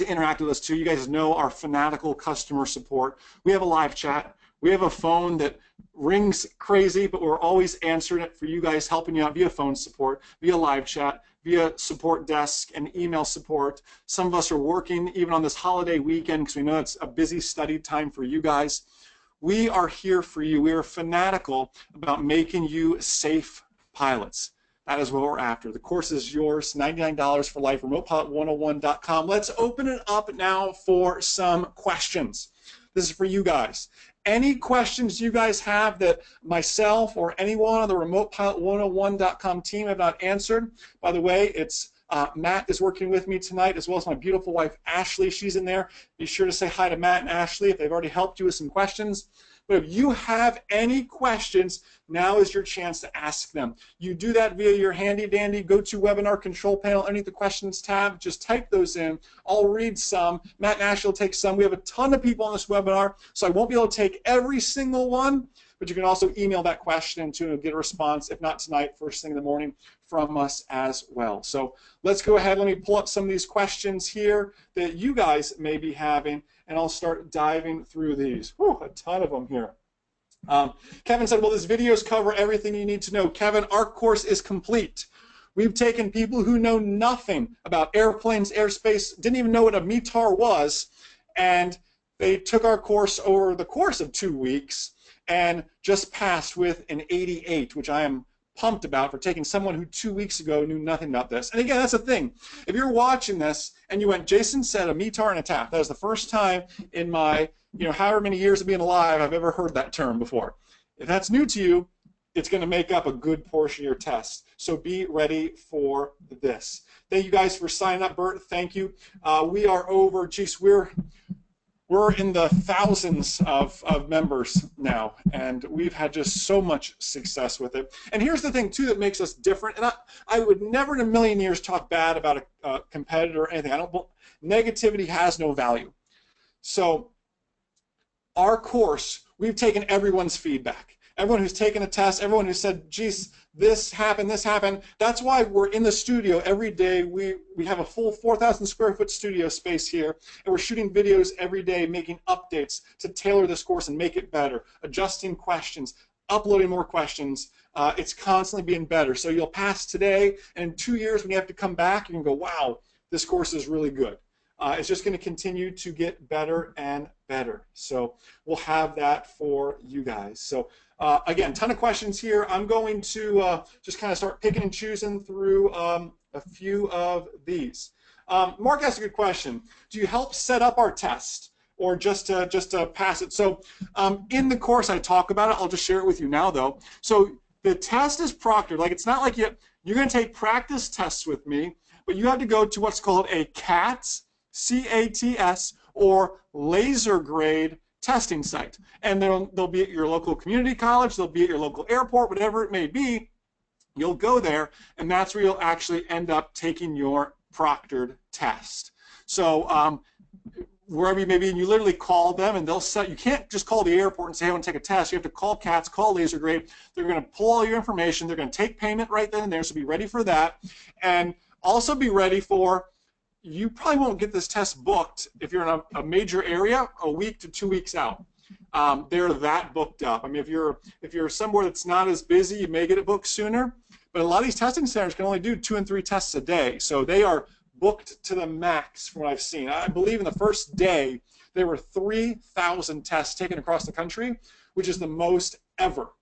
interact with us too, you guys know our fanatical customer support. We have a live chat. We have a phone that rings crazy, but we're always answering it for you guys, helping you out via phone support, via live chat, via support desk, and email support. Some of us are working even on this holiday weekend because we know it's a busy study time for you guys. We are here for you. We are fanatical about making you safe pilots. That is what we're after. The course is yours, $99 for life, RemotePilot101.com. Let's open it up now for some questions. This is for you guys. Any questions you guys have that myself or anyone on the RemotePilot101.com team have not answered? By the way, it's Matt is working with me tonight, as well as my beautiful wife, Ashley. She's in there. Be sure to say hi to Matt and Ashley if they've already helped you with some questions. But if you have any questions, now is your chance to ask them. You do that via your handy-dandy GoToWebinar control panel underneath the questions tab. Just type those in. I'll read some. Matt and Ashley will take some. We have a ton of people on this webinar, so I won't be able to take every single one, but you can also email that question to get a response, if not tonight, first thing in the morning, from us as well. So let's go ahead. Let me pull up some of these questions here that you guys may be having, and I'll start diving through these. Whew, a ton of them here. Kevin said, well, this videos cover everything you need to know. Kevin, our course is complete. We've taken people who know nothing about airplanes, airspace, didn't even know what a METAR was, and they took our course over the course of 2 weeks and just passed with an 88, which I am pumped about for taking someone who 2 weeks ago knew nothing about this. And again, that's the thing. If you're watching this and you went, Jason said a METAR and a TAP. That was the first time in my, however many years of being alive I've ever heard that term before. If that's new to you, it's going to make up a good portion of your test. So be ready for this. Thank you guys for signing up, Bert. Thank you. We are over, geez, we're in the thousands of members now, and we've had just so much success with it. And here's the thing, too, that makes us different. And I would never in a million years talk bad about a competitor or anything. Negativity has no value. So our course, we've taken everyone's feedback. Everyone who's taken a test, everyone who said, geez, this happened, this happened. That's why we're in the studio every day. We have a full 4,000 square foot studio space here, and we're shooting videos every day, making updates to tailor this course and make it better, adjusting questions, uploading more questions. It's constantly being better. So you'll pass today, and in 2 years when you have to come back, you can go, wow, this course is really good. It's just going to continue to get better and better. So we'll have that for you guys. So again, ton of questions here. I'm going to just kind of start picking and choosing through a few of these. Mark asked a good question. Do you help set up our test, or just to pass it? So in the course I talk about it. I'll just share it with you now, though. So the test is proctored. Like, it's not like you're going to take practice tests with me, but you have to go to what's called a CATS, C-A-T-S, or laser grade testing site. And they'll be at your local community college, they'll be at your local airport, whatever it may be. You'll go there, and that's where you'll actually end up taking your proctored test. So wherever you may be, and you literally call them, and they'll set. You can't just call the airport and say, "I want to take a test." You have to call CATS, call laser grade. They're going to pull all your information. They're going to take payment right then and there, so be ready for that. And also be ready for, you probably won't get this test booked if you're in a major area a week to 2 weeks out. They're that booked up. I mean, if you're somewhere that's not as busy, you may get it booked sooner. But a lot of these testing centers can only do 2 and 3 tests a day, so they are booked to the max from what I've seen. I believe in the first day there were 3,000 tests taken across the country, which is the most ever.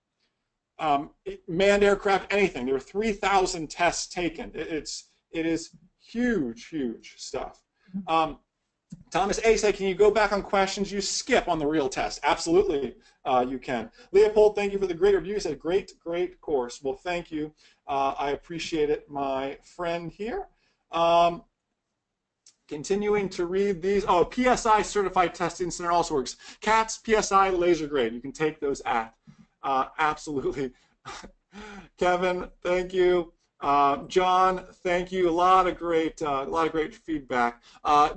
Manned aircraft, anything. There were 3,000 tests taken. It is huge, huge stuff. Thomas A said, can you go back on questions you skip on the real test? Absolutely, you can. Leopold, thank you for the great review. He said, great, great course. Well, thank you. I appreciate it, my friend here. Continuing to read these. Oh, PSI Certified Testing Center also works. CATS, PSI, laser grade. You can take those at. Absolutely. Kevin, thank you. John, thank you. A lot of great feedback.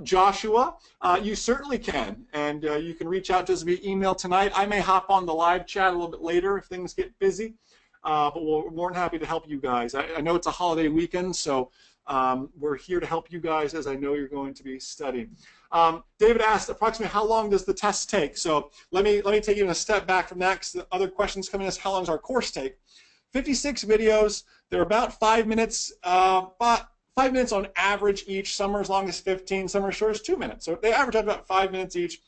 Joshua, you certainly can, and you can reach out to us via email tonight. I may hop on the live chat a little bit later if things get busy, but we're more than happy to help you guys. I know it's a holiday weekend, so we're here to help you guys, as I know you're going to be studying. David asked approximately how long does the test take? So let me take you a step back from that, because the other questions coming is how long does our course take? 56 videos. They're about 5 minutes, about 5 minutes on average each. Some are as long as 15, some are as short as 2 minutes. So they average out about 5 minutes each.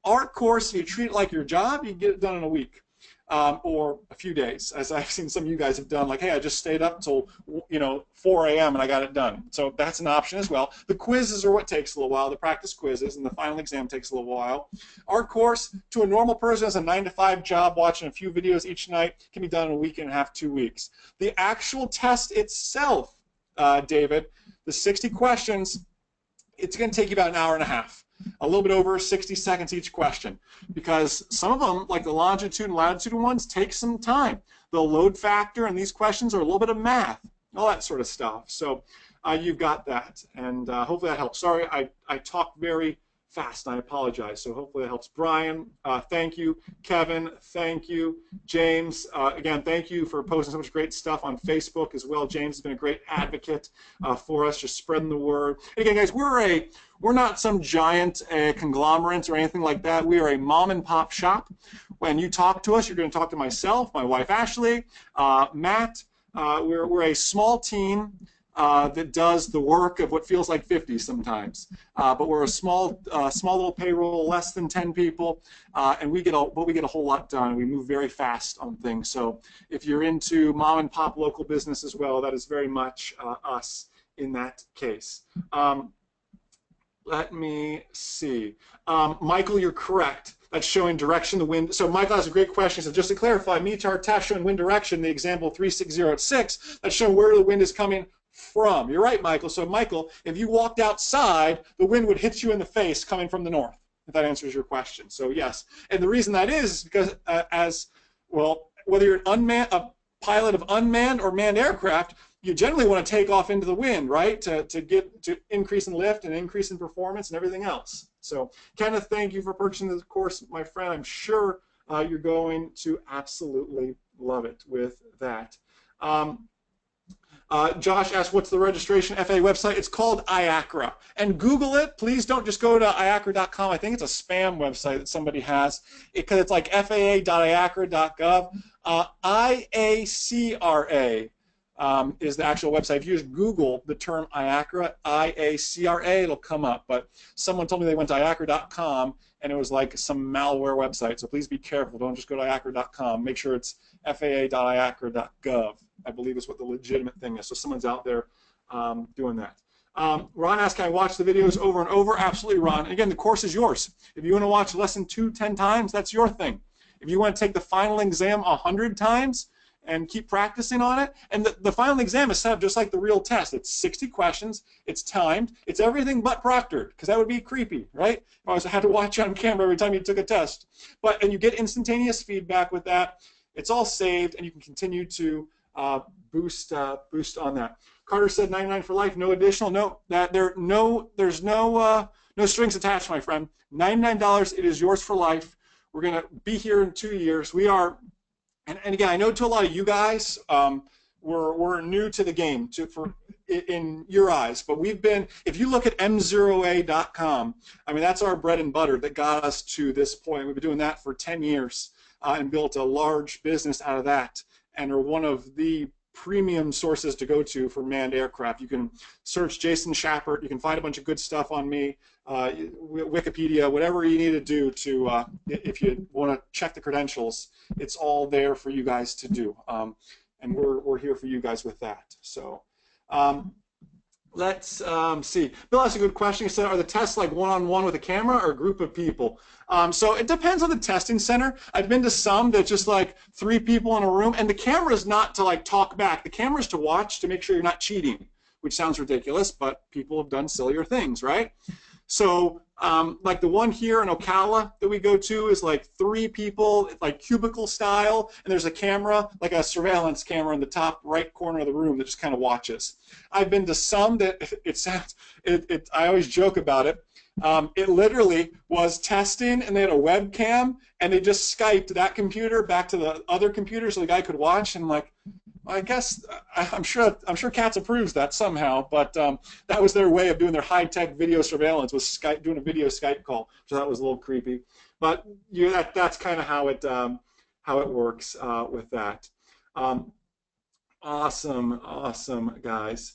Our course, if you treat it like your job, you can get it done in a week. Or a few days, as I've seen some of you guys have done, like, hey, I just stayed up until 4 a.m. and I got it done. So that's an option as well. The quizzes are what takes a little while, the practice quizzes, and the final exam takes a little while. Our course, to a normal person, is a 9-to-5 job, watching a few videos each night, can be done in a week and a half, 2 weeks. The actual test itself, David, the 60 questions, it's going to take you about an hour and a half. A little bit over 60 seconds each question, because some of them, like the longitude and latitude ones, take some time. The load factor and these questions are a little bit of math, all that sort of stuff. So you've got that, and hopefully that helps. Sorry, I talk very fast, and I apologize, so hopefully that helps. Brian, thank you. Kevin, thank you. James, again, thank you for posting so much great stuff on Facebook as well. James has been a great advocate for us, just spreading the word. And again, guys, we're not some giant conglomerate or anything like that. We are a mom and pop shop. When you talk to us, you're going to talk to myself, my wife Ashley, Matt. We're a small team that does the work of what feels like 50 sometimes. But we're a small little payroll, less than 10 people, and we get a whole lot done. We move very fast on things. So if you're into mom and pop local business as well, that is very much us in that case. Let me see. Michael, you're correct. That's showing direction, the wind. So Michael has a great question. So just to clarify, METAR test showing wind direction, the example 360 at 6, that's showing where the wind is coming from. You're right, Michael. So Michael, if you walked outside, the wind would hit you in the face coming from the north, if that answers your question. So yes. And the reason that is because as well, whether you're a pilot of unmanned or manned aircraft, you generally want to take off into the wind, right, to increase in lift and increase in performance and everything else. So Kenneth, thank you for purchasing the course, my friend. I'm sure you're going to absolutely love it with that. Josh asked, what's the registration FAA website? It's called IACRA. And Google it. Please don't just go to IACRA.com. I think it's a spam website that somebody has, because it's like faa.iacra.gov. IACRA is the actual website. If you just Google the term IACRA, IACRA, it'll come up. But someone told me they went to IACRA.com, and it was like some malware website. So please be careful. Don't just go to IACRA.com. Make sure it's faa.iacra.gov. I believe is what the legitimate thing is. So someone's out there doing that. Ron asked, can I watch the videos over and over? Absolutely, Ron. And again, the course is yours. If you want to watch lesson 2 10 times, that's your thing. If you want to take the final exam 100 times and keep practicing on it, and the final exam is set up just like the real test. It's 60 questions. It's timed. It's everything but proctored, because that would be creepy, right? If I had to watch you on camera every time you took a test. And you get instantaneous feedback with that. It's all saved, and you can continue to boost on that. Carter said 99 for life, no additional. No, there's no strings attached, my friend. $99, it is yours for life. We're gonna be here in 2 years. We are, and again, I know to a lot of you guys, we're new to the game, in your eyes, but we've been. If you look at m0a.com, I mean, that's our bread and butter that got us to this point. We've been doing that for 10 years and built a large business out of that, and are one of the premium sources to go to for manned aircraft. You can search Jason Schappert. You can find a bunch of good stuff on me, Wikipedia, whatever you need to do to, if you want to check the credentials, it's all there for you guys to do. And we're here for you guys with that. So let's see. Bill asked a good question. He said, are the tests like one-on-one with a camera or a group of people? So it depends on the testing center. I've been to some that's just like 3 people in a room, and the camera's not to like talk back. The camera's to watch to make sure you're not cheating, which sounds ridiculous, but people have done sillier things, right? So like the one here in Ocala that we go to is like 3 people, like cubicle style, and there's a camera, like a surveillance camera in the top right corner of the room that just kind of watches. I've been to some that I always joke about it. It literally was testing, and they had a webcam, and they just Skyped that computer back to the other computer so the guy could watch. And like, I guess I'm sure CATS approves that somehow, but that was their way of doing their high-tech video surveillance, was Skype, doing a video Skype call. So that was a little creepy, but that's kind of how it works with that. Awesome, guys.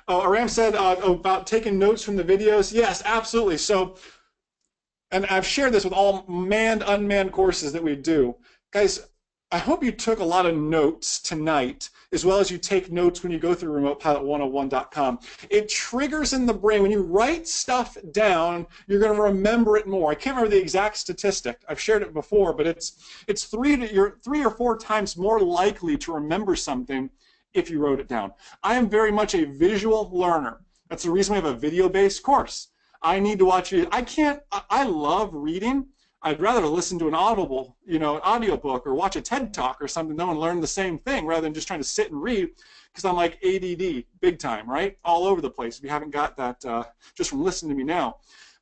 Oh, Aram said about taking notes from the videos. Yes, absolutely. So, and I've shared this with all manned, unmanned courses that we do. Guys, I hope you took a lot of notes tonight, as well as you take notes when you go through remotepilot101.com. It triggers in the brain. When you write stuff down, you're going to remember it more. I can't remember the exact statistic. I've shared it before, but you're 3 or 4 times more likely to remember something if you wrote it down. I am very much a visual learner. That's the reason we have a video-based course. I need to watch it. I love reading. I'd rather listen to an Audible, an audiobook, or watch a TED Talk or something, and learn the same thing rather than just trying to sit and read, because I'm like ADD, big time, right? All over the place. If you haven't got that just from listening to me now.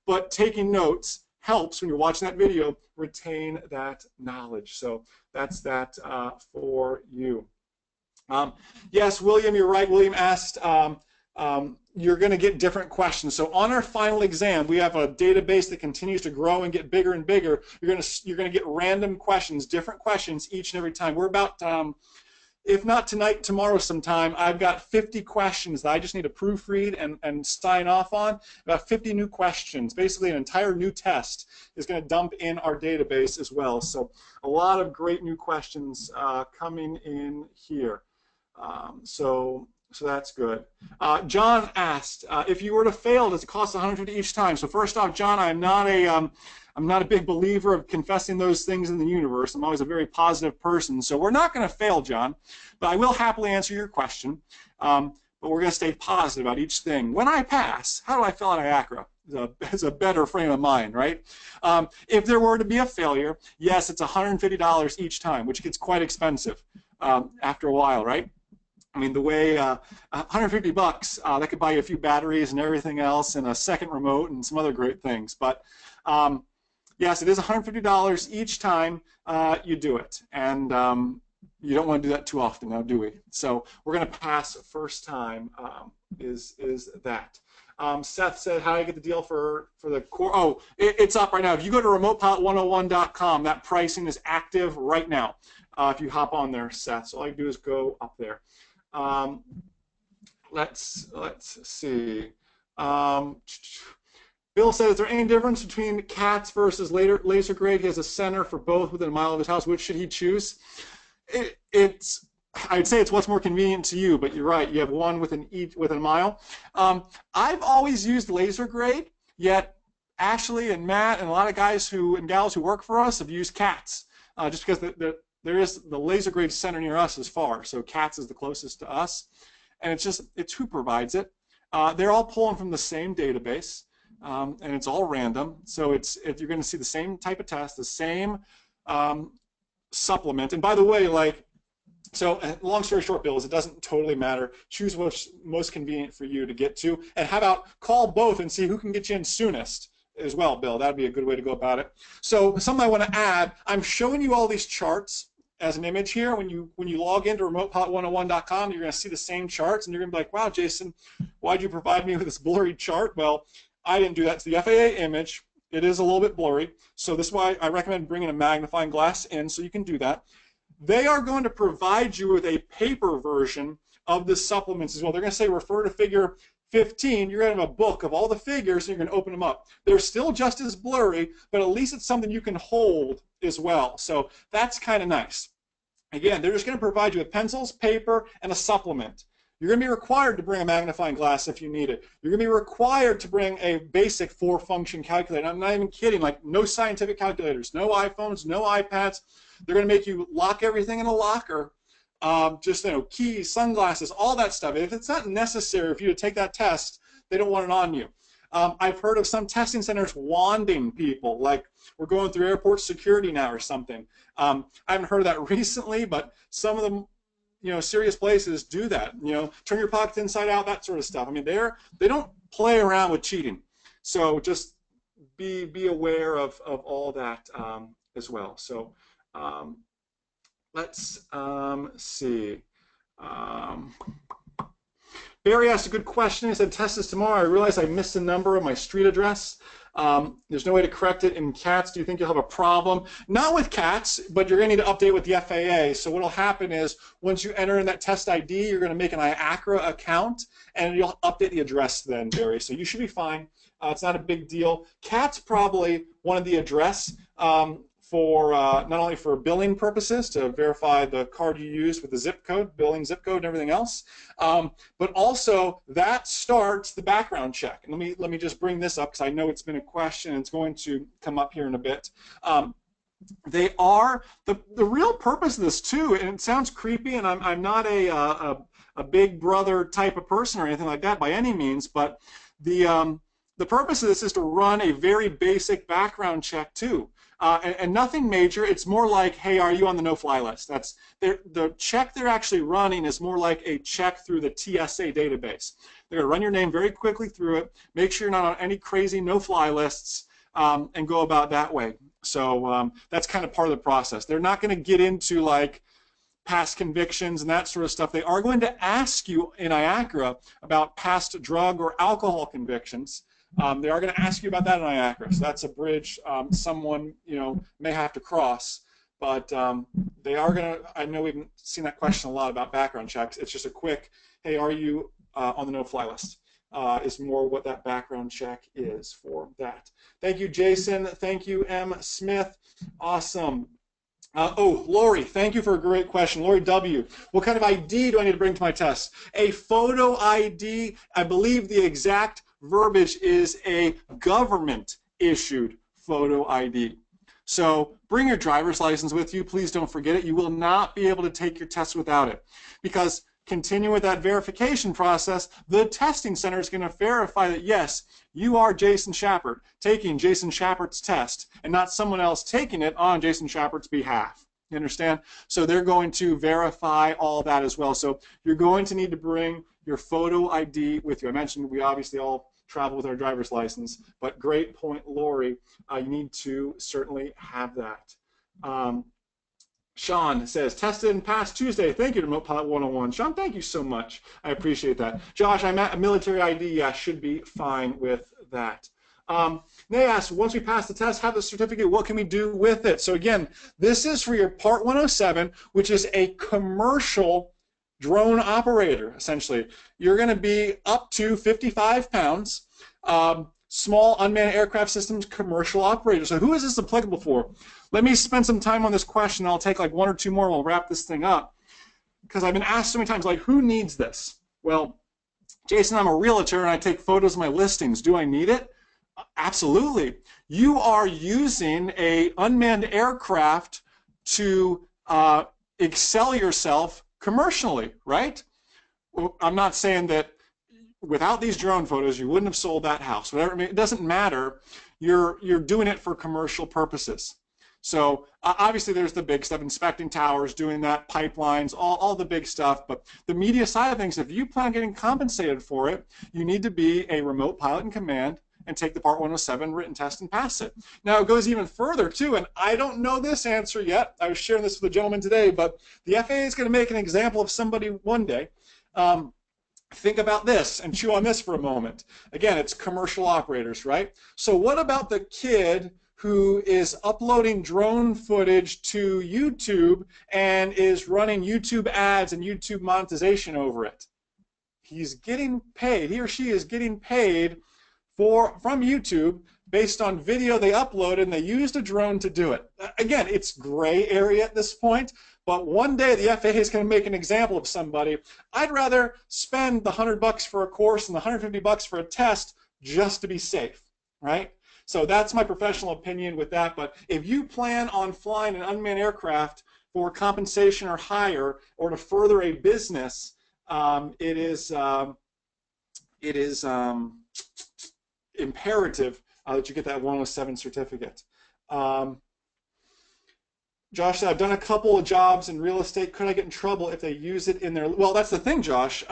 But taking notes helps when you're watching that video retain that knowledge. So that's that for you. Yes, William, you're right. William asked, you're going to get different questions. So on our final exam, we have a database that continues to grow and get bigger and bigger. You're going to get random questions, different questions each and every time. We're about, if not tonight, tomorrow sometime, I've got 50 questions that I just need to proofread and sign off on. About 50 new questions. Basically, an entire new test is going to dump in our database as well. So a lot of great new questions coming in here. So So that's good. John asked, if you were to fail, does it cost 150 each time? So first off, John, I'm not a big believer of confessing those things in the universe. I'm always a very positive person. So we're not going to fail, John, but I will happily answer your question. But we're going to stay positive about each thing. When I pass, how do I feel at IACRA? It's a better frame of mind, right? If there were to be a failure, yes, it's $150 each time, which gets quite expensive after a while, right? I mean, the way 150 bucks, that could buy you a few batteries and everything else, and a second remote and some other great things. But yes, it is $150 each time you do it, and you don't want to do that too often, now, do we? So we're going to pass first time. Is that? Seth said, how do I get the deal for the core? Oh, it's up right now. If you go to remotepilot101.com, that pricing is active right now. If you hop on there, Seth, so all you do is go up there. Let's see. Bill said, is there any difference between CATS versus laser grade? He has a center for both within a mile of his house. Which should he choose? I'd say it's what's more convenient to you, but you're right. You have one within a mile. I've always used laser grade, yet Ashley and Matt and a lot of guys and gals who work for us have used CATS, just because there is the laser grade center near us is far, so CATS is the closest to us, and it's who provides it. They're all pulling from the same database, and it's all random, so you're going to see the same type of test, the same supplement. And by the way, so long story short, Bill, is it doesn't totally matter. Choose what's most convenient for you to get to, and how about call both and see who can get you in soonest as well, Bill. That'd be a good way to go about it. So something I want to add, I'm showing you all these charts as an image here. When you log into remotepilot101.com, you're going to see the same charts, and you're going to be like, wow, Jason, why'd you provide me with this blurry chart? Well, I didn't do that. It's the FAA image. It is a little bit blurry, so this is why I recommend bringing a magnifying glass in so you can do that. They are going to provide you with a paper version of the supplements as well. They're going to say refer to figure 15. You're going to have a book of all the figures, and you're going to open them up. They're still just as blurry, but at least it's something you can hold as well. So that's kind of nice. Again, they're just going to provide you with pencils, paper, and a supplement. You're going to be required to bring a magnifying glass if you need it. You're going to be required to bring a basic 4-function calculator. I'm not even kidding, like no scientific calculators, no iPhones, no iPads. They're going to make you lock everything in a locker, just keys, sunglasses, all that stuff. If it's not necessary for you to take that test, they don't want it on you. I've heard of some testing centers wanding people, like we're going through airport security now or something. I haven't heard of that recently, but some of them, serious places do that. Turn your pockets inside out, that sort of stuff. I mean, they don't play around with cheating. So just be aware of all that as well. So let's see. Barry asked a good question. He said, test this tomorrow. I realized I missed a number of my street address. There's no way to correct it in CATS. Do you think you'll have a problem? Not with CATS, but you're going to need to update with the FAA. So what will happen is once you enter in that test ID, you're going to make an IACRA account, and you'll update the address then, Barry. So you should be fine. It's not a big deal. CATS probably wanted the address for not only for billing purposes to verify the card you use with the zip code, billing zip code, and everything else, but also that starts the background check. And let me just bring this up because I know it's been a question and it's going to come up here in a bit. They are the real purpose of this too, and it sounds creepy, and I'm not a big brother type of person or anything like that by any means, but the purpose of this is to run a very basic background check too. And nothing major. It's more like, hey, are you on the no-fly list? That's the check they're actually running is more like a check through the TSA database. They're going to run your name very quickly through it, make sure you're not on any crazy no-fly lists, and go about that way. So that's kind of part of the process. They're not going to get into like past convictions and that sort of stuff. They are going to ask you in IACRA about past drug or alcohol convictions. They are going to ask you about that in IACRA, so that's a bridge someone may have to cross. But they are going to. I know we've seen that question a lot about background checks. It's just a quick, hey, are you on the no-fly list? Is more what that background check is for that. Thank you, Jason. Thank you, M. Smith. Awesome. Oh, Lori, thank you for a great question. Lori W. What kind of ID do I need to bring to my test? A photo ID. I believe the exact verbiage is a government-issued photo ID. So bring your driver's license with you. Please don't forget it. You will not be able to take your test without it, because continue with that verification process, the testing center is going to verify that, yes, you are Jason Shepard taking Jason Shepard's test and not someone else taking it on Jason Shepard's behalf. You understand? So they're going to verify all that as well. So you're going to need to bring your photo ID with you. I mentioned we obviously all travel with our driver's license, but great point, Lori. You need to certainly have that. Sean says, tested and passed Tuesday. Thank you to Remote Pilot 101. Sean, thank you so much. I appreciate that. Josh, I'm at a military ID. Yeah, should be fine with that. They asked, once we pass the test, have the certificate, what can we do with it? So again, this is for your Part 107, which is a commercial drone operator, essentially. You're going to be up to 55 pounds. Small unmanned aircraft systems commercial operator. So who is this applicable for? Let me spend some time on this question. I'll take like 1 or 2 more and we'll wrap this thing up, because I've been asked so many times, like, who needs this? Well, Jason, I'm a realtor and I take photos of my listings. Do I need it? Absolutely. You are using an unmanned aircraft to excel yourself commercially, right? Well, I'm not saying that without these drone photos, you wouldn't have sold that house. Whatever, I mean, it doesn't matter. You're doing it for commercial purposes. So obviously there's the big stuff, inspecting towers, doing that, pipelines, all the big stuff. But the media side of things, if you plan on getting compensated for it, you need to be a remote pilot in command and take the Part 107 written test and pass it. Now it goes even further too, and I don't know this answer yet. I was sharing this with a gentleman today, but the FAA is going to make an example of somebody one day. Think about this and chew on this for a moment. Again, it's commercial operators, right? So what about the kid who is uploading drone footage to YouTube and is running YouTube ads and YouTube monetization over it? He's getting paid, he or she is getting paid from YouTube based on video they uploaded and they used a drone to do it. Again, it's gray area at this point, but one day the FAA is going to make an example of somebody. I'd rather spend the $100 for a course and the $150 for a test just to be safe, right? So that's my professional opinion with that. But if you plan on flying an unmanned aircraft for compensation or hire or to further a business, it is imperative that you get that 107 certificate. Josh said, I've done a couple of jobs in real estate. Could I get in trouble if they use it in their... Well, that's the thing, Josh.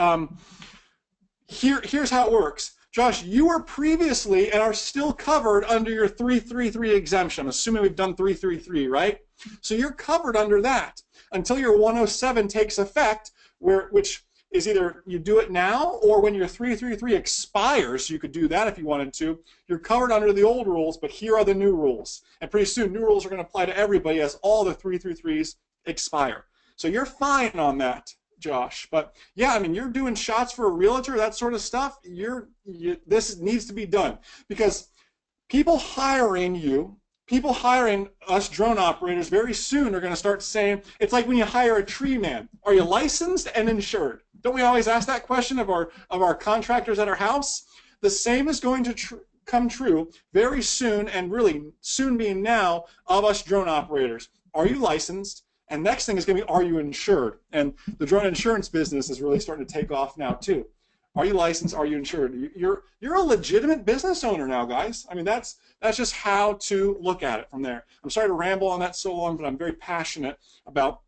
Here's how it works. Josh, you were previously and are still covered under your 333 exemption. I'm assuming we've done 333, right? So you're covered under that until your 107 takes effect, which is either you do it now or when your 333 expires, you could do that if you wanted to. You're covered under the old rules, but here are the new rules. And pretty soon, new rules are going to apply to everybody as all the 333s expire. So you're fine on that, Josh. But yeah, I mean, you're doing shots for a realtor, that sort of stuff. This needs to be done because people hiring us drone operators very soon are going to start saying, it's like when you hire a tree man. Are you licensed and insured? Don't we always ask that question of our contractors at our house? The same is going to come true very soon, and really soon being now, of us drone operators. Are you licensed? And next thing is going to be, are you insured? And the drone insurance business is really starting to take off now too. Are you licensed? Are you insured? You're a legitimate business owner now, guys. I mean, that's just how to look at it from there. I'm sorry to ramble on that so long, but I'm very passionate about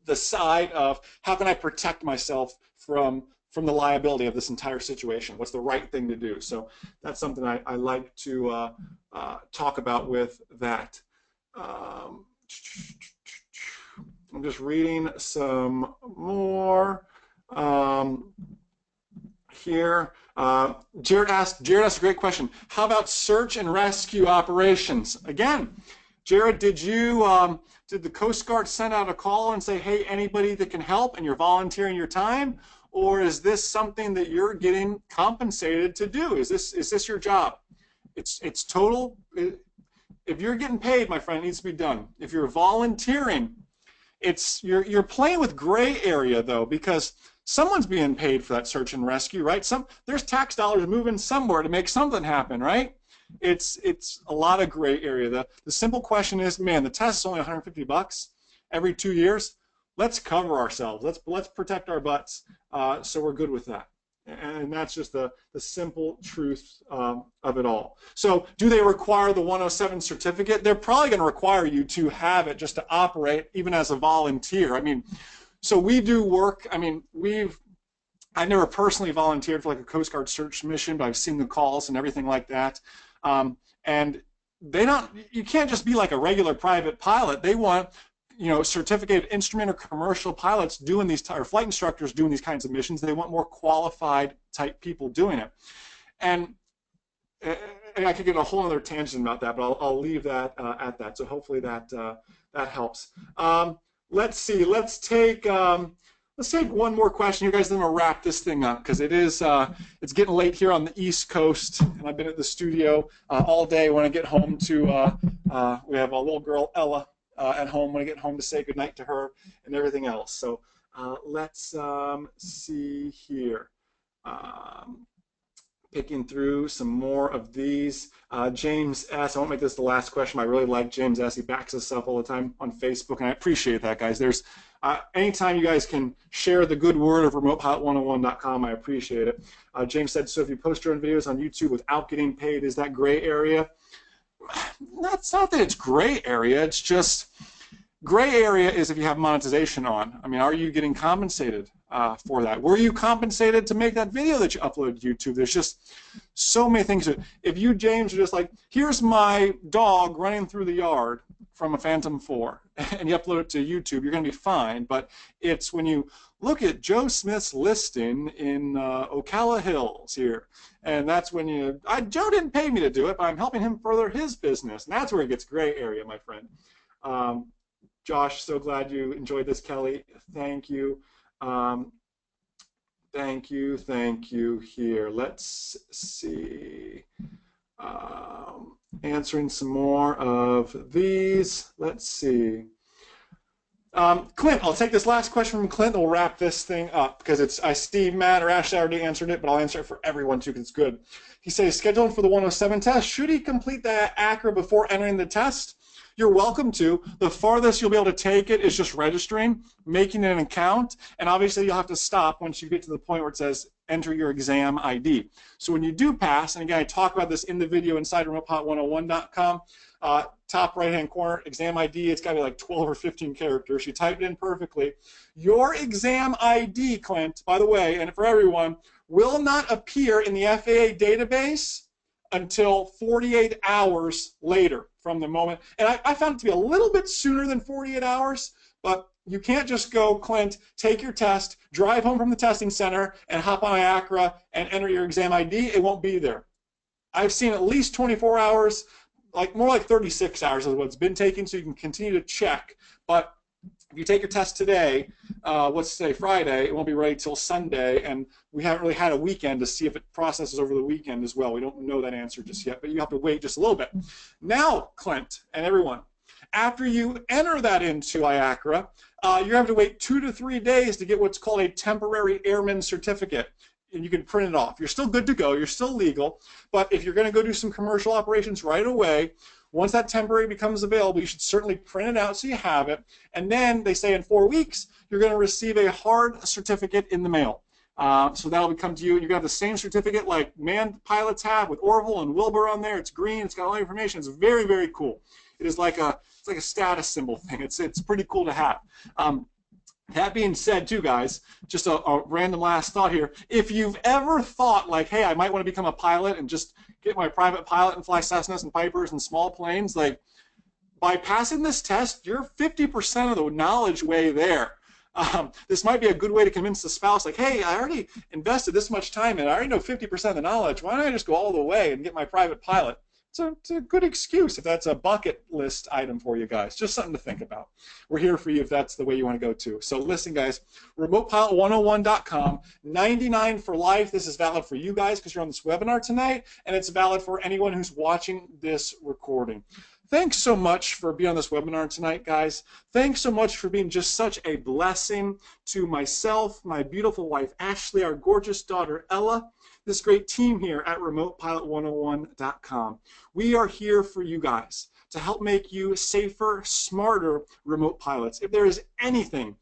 the side of how can I protect myself from the liability of this entire situation. What's the right thing to do? So that's something I like to talk about with that. I'm just reading some more. Here, Jared asked a great question. How about search and rescue operations? Again, Jared, did the Coast Guard send out a call and say, hey, anybody that can help, and you're volunteering your time, or is this something that you're getting compensated to do? Is this your job? It's total. if you're getting paid, my friend, it needs to be done. If you're volunteering, you're playing with gray area though, because someone's being paid for that search and rescue, right? There's tax dollars moving somewhere to make something happen, right? It's a lot of gray area. The simple question is, man, the test is only 150 bucks every 2 years. Let's cover ourselves. Let's protect our butts, so we're good with that. And that's just the simple truth of it all. So do they require the 107 certificate? They're probably going to require you to have it just to operate, even as a volunteer. I mean, so we do work. I mean, I've never personally volunteered for like a Coast Guard search mission, but I've seen the calls and everything like that. And you can't just be like a regular private pilot. They want, you know, certificated instrument or commercial pilots doing these, or flight instructors doing these kinds of missions. They want more qualified type people doing it. And I could get a whole other tangent about that, but I'll leave that at that. So hopefully that helps. Let's see. Let's take one more question, you guys. Then we'll wrap this thing up because it's getting late here on the East Coast, and I've been at the studio all day. When I get home to we have a little girl, Ella, at home. When I get home to say goodnight to her and everything else. So let's see here. Picking through some more of these. James S. I won't make this the last question. I really like James S. He backs us up all the time on Facebook, and I appreciate that, guys. There's anytime you guys can share the good word of remotepilot101.com, I appreciate it. James said, so if you post your own videos on YouTube without getting paid, is that gray area? It's not that it's gray area. It's just gray area is if you have monetization on. I mean, are you getting compensated for that? Were you compensated to make that video that you uploaded to YouTube? There's just so many things. If you, James, are just like, here's my dog running through the yard from a Phantom 4, and you upload it to YouTube, you're going to be fine. But it's when you look at Joe Smith's listing in Ocala Hills here, and that's when Joe didn't pay me to do it, but I'm helping him further his business, and that's where it gets gray area, my friend. Josh, so glad you enjoyed this. Kelly, thank you. Thank you here. Let's see. Answering some more of these. Let's see. Clint, I'll take this last question from Clint, and we'll wrap this thing up because I see Matt or Ashley already answered it, but I'll answer it for everyone too because it's good. He says, scheduled for the 107 test. Should he complete the ACRA before entering the test? You're welcome to. The farthest you'll be able to take it is just registering, making an account, and obviously you'll have to stop once you get to the point where it says enter your exam ID. So when you do pass, and again, I talk about this in the video inside remotepilot101.com, top right-hand corner, exam ID, it's got to be like 12 or 15 characters. You type it in perfectly. Your exam ID, Clint, by the way, and for everyone, will not appear in the FAA database until 48 hours later from the moment. And I found it to be a little bit sooner than 48 hours, but you can't just go, Clint, take your test, drive home from the testing center, and hop on IACRA and enter your exam ID. It won't be there. I've seen at least 24 hours, more like 36 hours is what it's been taking, so you can continue to check. But if you take your test today, what's today, Friday, it won't be ready till Sunday, and we haven't really had a weekend to see if it processes over the weekend as well. We don't know that answer just yet, but you have to wait just a little bit. Now, Clint and everyone, after you enter that into IACRA, you have to wait 2 to 3 days to get what's called a temporary airman certificate, and you can print it off. You're still good to go. You're still legal, but if you're going to go do some commercial operations right away, once that temporary becomes available, you should certainly print it out so you have it. And then they say in 4 weeks, you're going to receive a hard certificate in the mail. So that'll come to you. You're going to have the same certificate like manned pilots have with Orville and Wilbur on there. It's green. It's got all the information. It's very, very cool. It is like a status symbol thing. It's pretty cool to have. That being said, too, guys, just a random last thought here. If you've ever thought like, hey, I might want to become a pilot and just get my private pilot and fly Cessnas and Pipers and small planes, like by passing this test, you're 50% of the knowledge way there. This might be a good way to convince the spouse, like, hey, I already invested this much time and I already know 50% of the knowledge. Why don't I just go all the way and get my private pilot? It's a good excuse if that's a bucket list item for you guys. Just something to think about. We're here for you if that's the way you want to go too. So listen, guys, remotepilot101.com, $99 for life. This is valid for you guys because you're on this webinar tonight, and it's valid for anyone who's watching this recording. Thanks so much for being on this webinar tonight, guys. Thanks so much for being just such a blessing to myself, my beautiful wife, Ashley, our gorgeous daughter, Ella, this great team here at RemotePilot101.com. We are here for you guys to help make you safer, smarter remote pilots. If there is anything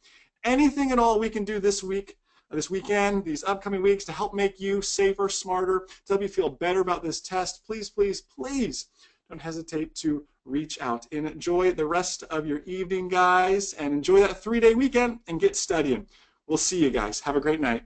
at all we can do this week, this weekend, these upcoming weeks to help make you safer, smarter, to help you feel better about this test, please, please, please don't hesitate to reach out. And enjoy the rest of your evening, guys, and enjoy that 3-day weekend and get studying. We'll see you guys. Have a great night.